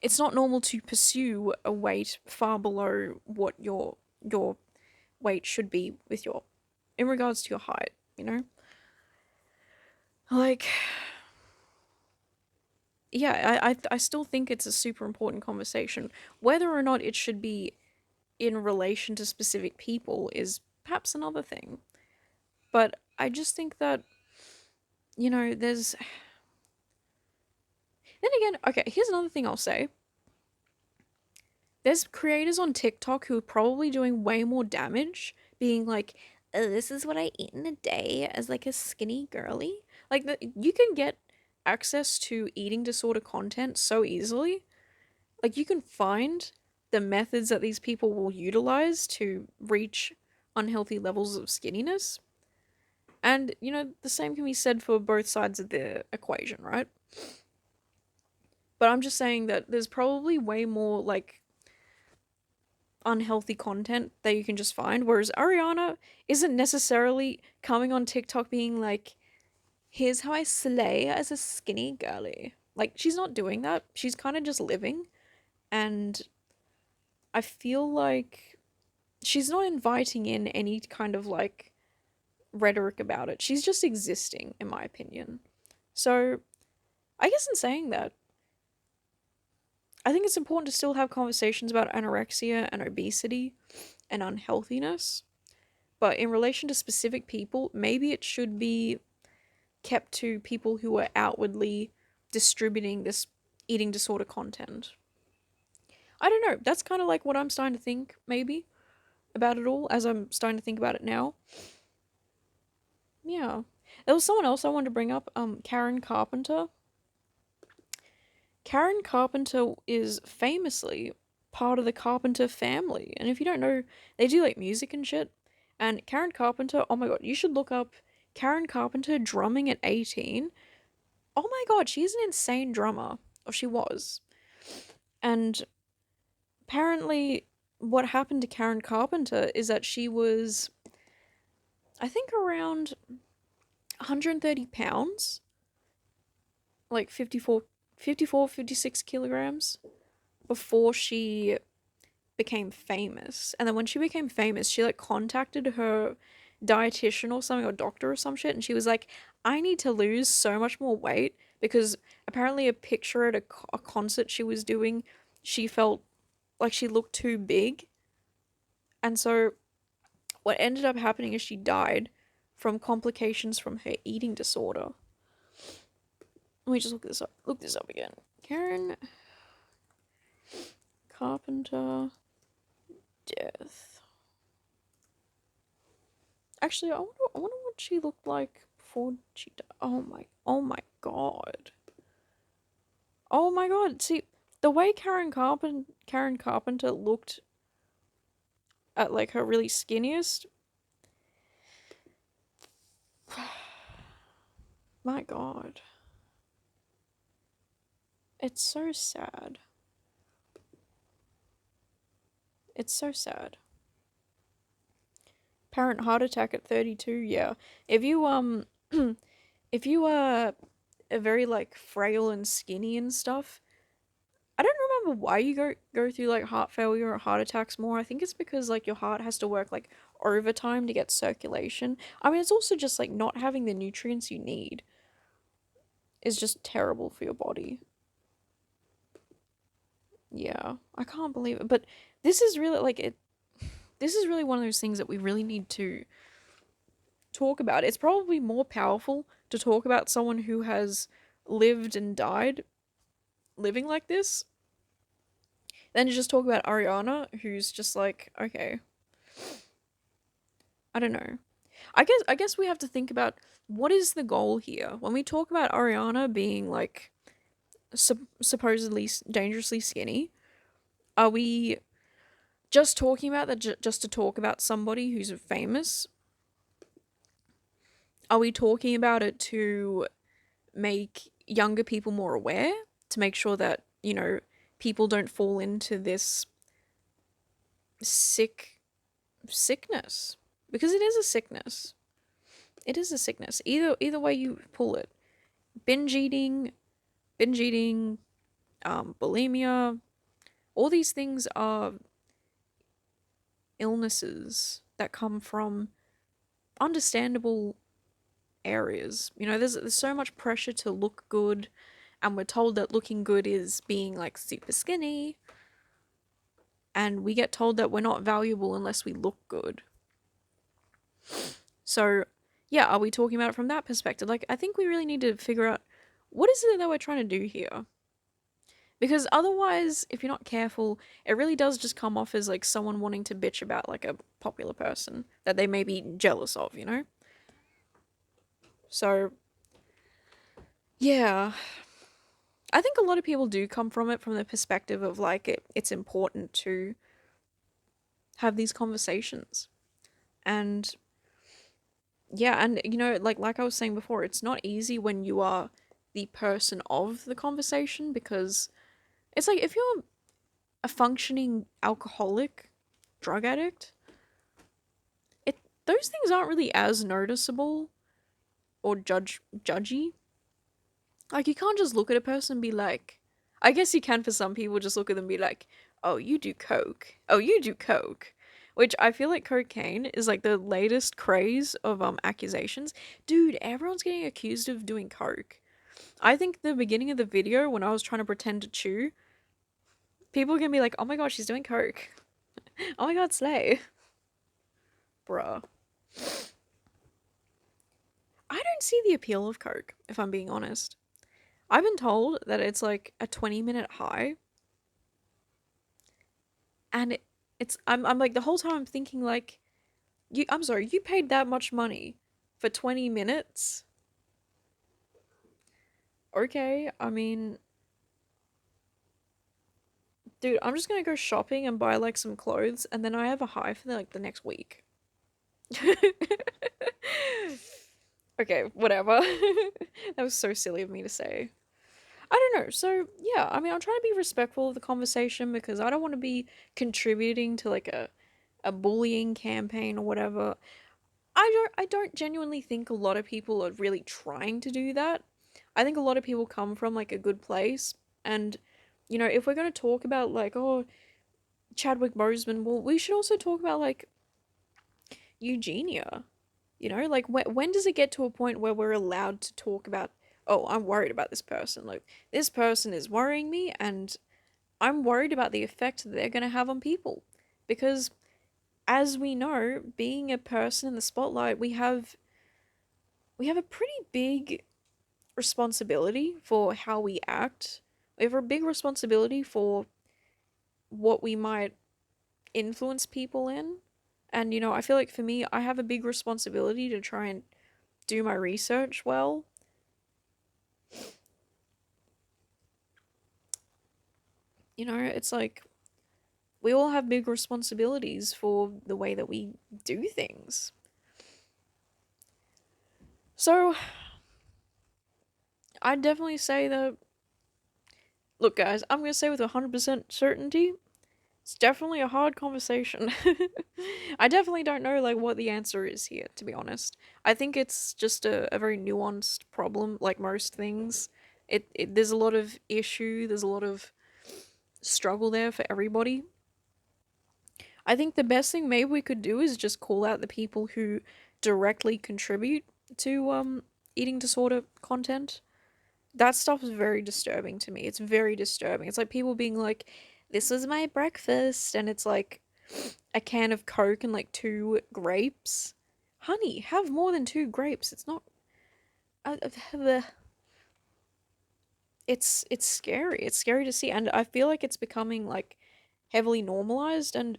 It's not normal to pursue a weight far below what your weight should be with your in regards to your height. Like, yeah, I still think it's a super important conversation. Whether or not it should be in relation to specific people is perhaps another thing. But I just think that, there's. Then again, okay, here's another thing I'll say. There's creators on TikTok who are probably doing way more damage, being like, oh, this is what I eat in a day as like a skinny girly. Like, you can get access to eating disorder content so easily. Like, you can find the methods that these people will utilize to reach unhealthy levels of skinniness. And, the same can be said for both sides of the equation, right? But I'm just saying that there's probably way more, like, unhealthy content that you can just find, whereas Ariana isn't necessarily coming on TikTok being like, here's how I slay as a skinny girly. Like, she's not doing that. She's kind of just living. And I feel like she's not inviting in any kind of like rhetoric about it. She's just existing, in my opinion. So, I guess in saying that, I think it's important to still have conversations about anorexia and obesity and unhealthiness. But in relation to specific people, maybe it should be kept to people who are outwardly distributing this eating disorder content. I don't know. That's kind of like what I'm starting to think, maybe, about it all as I'm starting to think about it now. Yeah. There was someone else I wanted to bring up, Karen Carpenter. Karen Carpenter is famously part of the Carpenter family. And if you don't know, they do like music and shit. And Karen Carpenter, oh my god, you should look up Karen Carpenter drumming at 18. Oh my god, she's an insane drummer. Or she was. And apparently, what happened to Karen Carpenter is that she was, I think, around 130 pounds, like 56 kilograms, before she became famous. And then when she became famous, she like contacted her dietitian or something, or doctor or some shit, and she was like, I need to lose so much more weight because apparently a picture at a concert she was doing, she felt like she looked too big. And so what ended up happening is she died from complications from her eating disorder. Let me just look this up. Look this up again. Karen Carpenter death. Actually, I wonder what she looked like before she died. Oh my god. Oh my god. See, the way Karen Carpenter looked at like her really skinniest. My god. It's so sad. It's so sad. Apparent heart attack at 32, yeah. If you if you are very like frail and skinny and stuff, I don't remember why you go through like heart failure or heart attacks more. I think it's because like your heart has to work like overtime to get circulation. I mean, it's also just like not having the nutrients you need is just terrible for your body. Yeah, I can't believe it. But this is really like it. This is really one of those things that we really need to talk about. It's probably more powerful to talk about someone who has lived and died living like this than to just talk about Ariana, who's just like, okay, I don't know. I guess we have to think about what is the goal here when we talk about Ariana being like supposedly dangerously skinny. Are we just talking about that just to talk about somebody who's famous? Are we talking about it to make younger people more aware, to make sure that, people don't fall into this sickness? Because it is a sickness. It is a sickness. Either way you pull it. Binge eating, bulimia, all these things are illnesses that come from understandable areas. You know, there's so much pressure to look good, and we're told that looking good is being like super skinny, and we get told that we're not valuable unless we look good. So, yeah, are we talking about it from that perspective? Like, I think we really need to figure out what is it that we're trying to do here. Because otherwise, if you're not careful, it really does just come off as like someone wanting to bitch about like a popular person that they may be jealous of, you know? So, yeah. I think a lot of people do come from it from the perspective of like it's important to have these conversations. And yeah, and you know, like I was saying before, it's not easy when you are the person of the conversation because it's like if you're a functioning alcoholic, drug addict, it those things aren't really as noticeable or judgy. Like you can't just look at a person and be like, I guess you can for some people just look at them and be like, "Oh, you do coke. Oh, you do coke." Which I feel like cocaine is like the latest craze of accusations. Dude, everyone's getting accused of doing coke. I think the beginning of the video when I was trying to pretend to chew, people are gonna be like, "Oh my god, she's doing coke." Oh my god, slay. Bruh. I don't see the appeal of coke, if I'm being honest. I've been told that it's like a 20-minute high, and I'm like the whole time I'm thinking like, I'm sorry, you paid that much money for 20 minutes? Okay, I mean, dude, I'm just gonna go shopping and buy like some clothes, and then I have a high for like the next week. Okay, whatever. That was so silly of me to say. I don't know. So, yeah, I mean, I'm trying to be respectful of the conversation because I don't want to be contributing to like a bullying campaign or whatever. I don't genuinely think a lot of people are really trying to do that. I think a lot of people come from like a good place, and you know, if we're going to talk about like, oh, Chadwick Boseman, well, we should also talk about like Eugenia. You know, like when does it get to a point where we're allowed to talk about, oh, I'm worried about this person. Like this person is worrying me and I'm worried about the effect that they're going to have on people. Because as we know, being a person in the spotlight, we have a pretty big responsibility for how we act. We have a big responsibility for what we might influence people in. And you know, I feel like for me, I have a big responsibility to try and do my research well. You know, it's like we all have big responsibilities for the way that we do things. So, I'd definitely say that, look, guys, I'm going to say with 100% certainty, it's definitely a hard conversation. I definitely don't know, like, what the answer is here, to be honest. I think it's just a very nuanced problem, like most things. There's a lot of issue, there's a lot of struggle there for everybody. I think the best thing maybe we could do is just call out the people who directly contribute to eating disorder content. That stuff is very disturbing to me. It's very disturbing. It's like people being like, "This was my breakfast," and it's like a can of Coke and like two grapes. Honey, have more than two grapes. It's not. It's scary. It's scary to see, and I feel like it's becoming like heavily normalized. And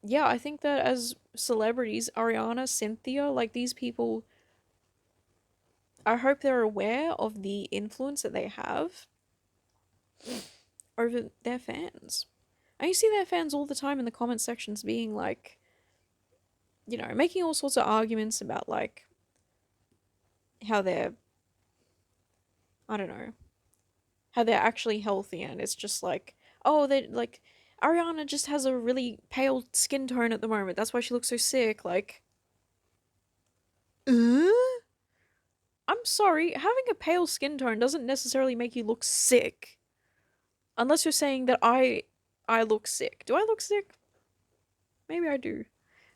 yeah, I think that as celebrities, Ariana, Cynthia, like these people, I hope they're aware of the influence that they have over their fans. And you see their fans all the time in the comment sections being like, you know, making all sorts of arguments about like how they're, I don't know, how they're actually healthy, and it's just like, oh, they like Ariana just has a really pale skin tone at the moment. That's why she looks so sick. Like, uh? I'm sorry, having a pale skin tone doesn't necessarily make you look sick. Unless you're saying that I look sick. Do I look sick? Maybe I do.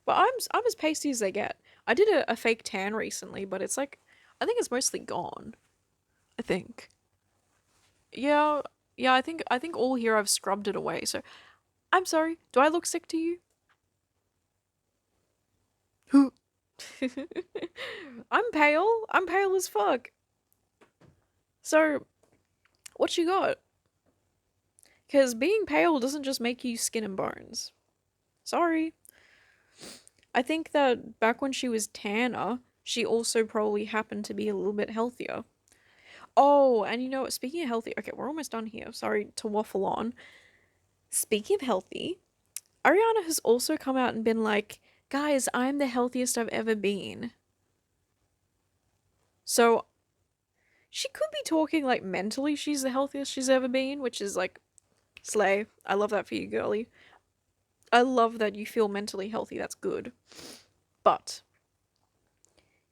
But I'm as pasty as they get. I did a fake tan recently, but it's like, I think it's mostly gone. I think. Yeah, yeah, I think all here I've scrubbed it away. So I'm sorry. Do I look sick to you? Who? I'm pale. I'm pale as fuck. So what you got? Because being pale doesn't just make you skin and bones. Sorry. I think that back when she was tanner, she also probably happened to be a little bit healthier. Oh, and you know what? Speaking of healthy, okay, we're almost done here. Sorry to waffle on. Speaking of healthy, Ariana has also come out and been like, guys, I'm the healthiest I've ever been. So she could be talking like mentally she's the healthiest she's ever been, which is like, slay. I love that for you, girly. I love that you feel mentally healthy. That's good. But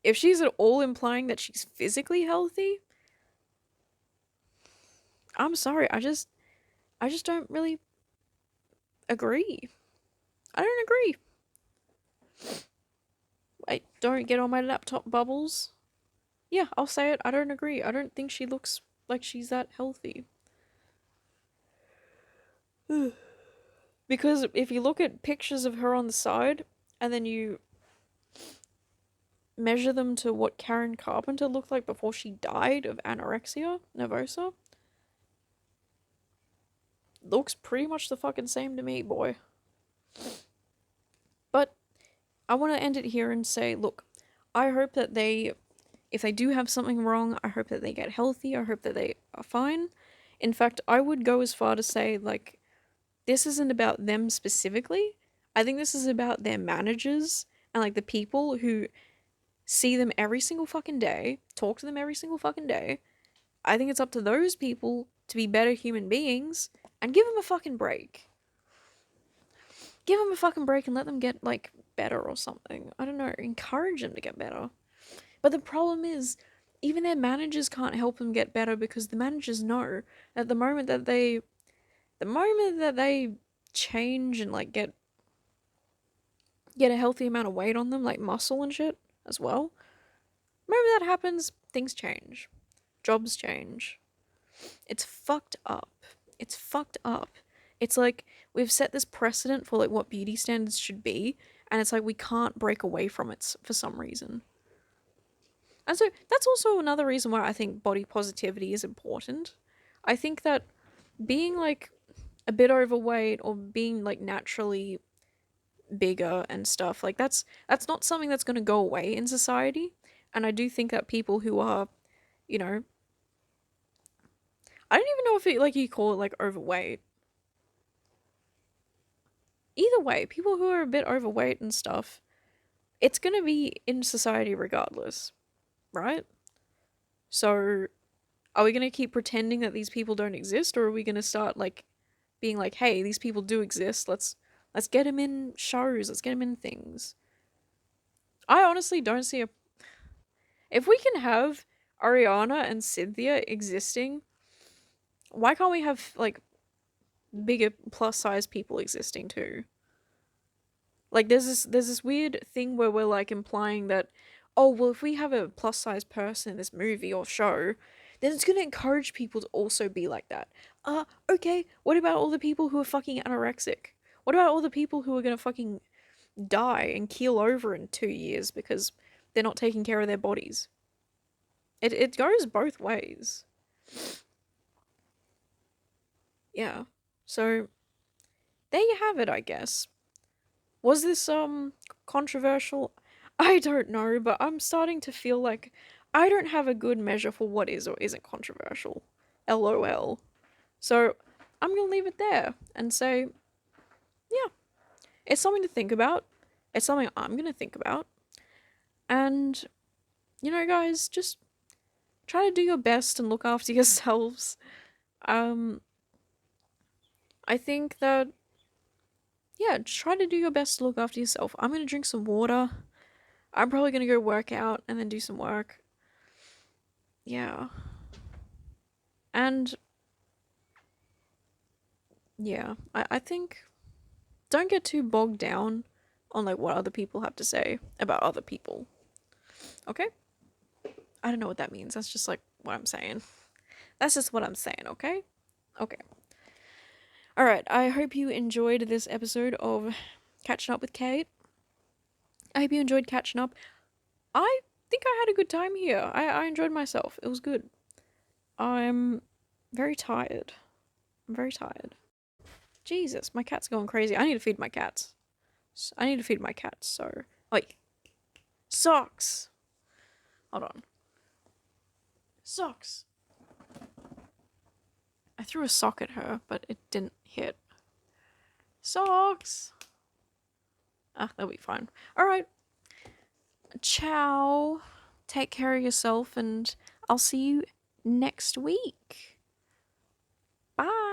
if she's at all implying that she's physically healthy, I'm sorry. I just don't really agree. I don't agree. I don't get on my laptop, Bubbles. Yeah, I'll say it. I don't agree. I don't think she looks like she's that healthy. Because if you look at pictures of her on the side and then you measure them to what Karen Carpenter looked like before she died of anorexia nervosa, looks pretty much the fucking same to me, boy. But I want to end it here and say, look, I hope that if they do have something wrong, I hope that they get healthy. I hope that they are fine. In fact, I would go as far to say, like, this isn't about them specifically. I think this is about their managers and, like, the people who see them every single fucking day, talk to them every single fucking day. I think it's up to those people to be better human beings and give them a fucking break. Give them a fucking break and let them get, like, better or something. I don't know, encourage them to get better. But the problem is, even their managers can't help them get better because the managers know that the moment that they change and like get a healthy amount of weight on them, like muscle and shit as well. The moment that happens, things change. Jobs change. It's fucked up. It's fucked up. It's like we've set this precedent for like what beauty standards should be, and it's like we can't break away from it for some reason. And so that's also another reason why I think body positivity is important. I think that being like a bit overweight or being like naturally bigger and stuff, like that's not something that's going to go away in society. And I do think that people who are, you know, I don't even know if it like you call it like overweight. Either way, people who are a bit overweight and stuff, it's going to be in society regardless, right? So are we going to keep pretending that these people don't exist, or are we going to start like being like, hey, these people do exist. Let's get them in shows. Let's get them in things. I honestly don't see a. If we can have Ariana and Cynthia existing, why can't we have like bigger plus size people existing too? Like there's this weird thing where we're like implying that, oh well, if we have a plus size person in this movie or show, then it's gonna encourage people to also be like that. Okay, what about all the people who are fucking anorexic? What about all the people who are gonna fucking die and keel over in 2 years because they're not taking care of their bodies? It goes both ways. Yeah. So there you have it, I guess. Was this controversial? I don't know, but I'm starting to feel like I don't have a good measure for what is or isn't controversial. LOL. So I'm gonna leave it there and say, yeah, it's something to think about. It's something I'm gonna think about. And guys, just try to do your best and look after yourselves. Um I think that yeah, just try to do your best to look after yourself. I'm gonna drink some water. I'm probably gonna go work out and then do some work. Yeah. And yeah, I think don't get too bogged down on like what other people have to say about other people. Okay? I don't know what that means. That's just like what I'm saying. That's just what I'm saying, okay? Okay. Alright, I hope you enjoyed this episode of Catching Up with Kate. I hope you enjoyed catching up. I think I had a good time here. I enjoyed myself. It was good. I'm very tired. I'm very tired. Jesus, my cat's going crazy. I need to feed my cats. So... Wait. Socks! Hold on. Socks! I threw a sock at her, but it didn't hit. Socks! Ah, that'll be fine. Alright. Ciao. Take care of yourself, and I'll see you next week. Bye!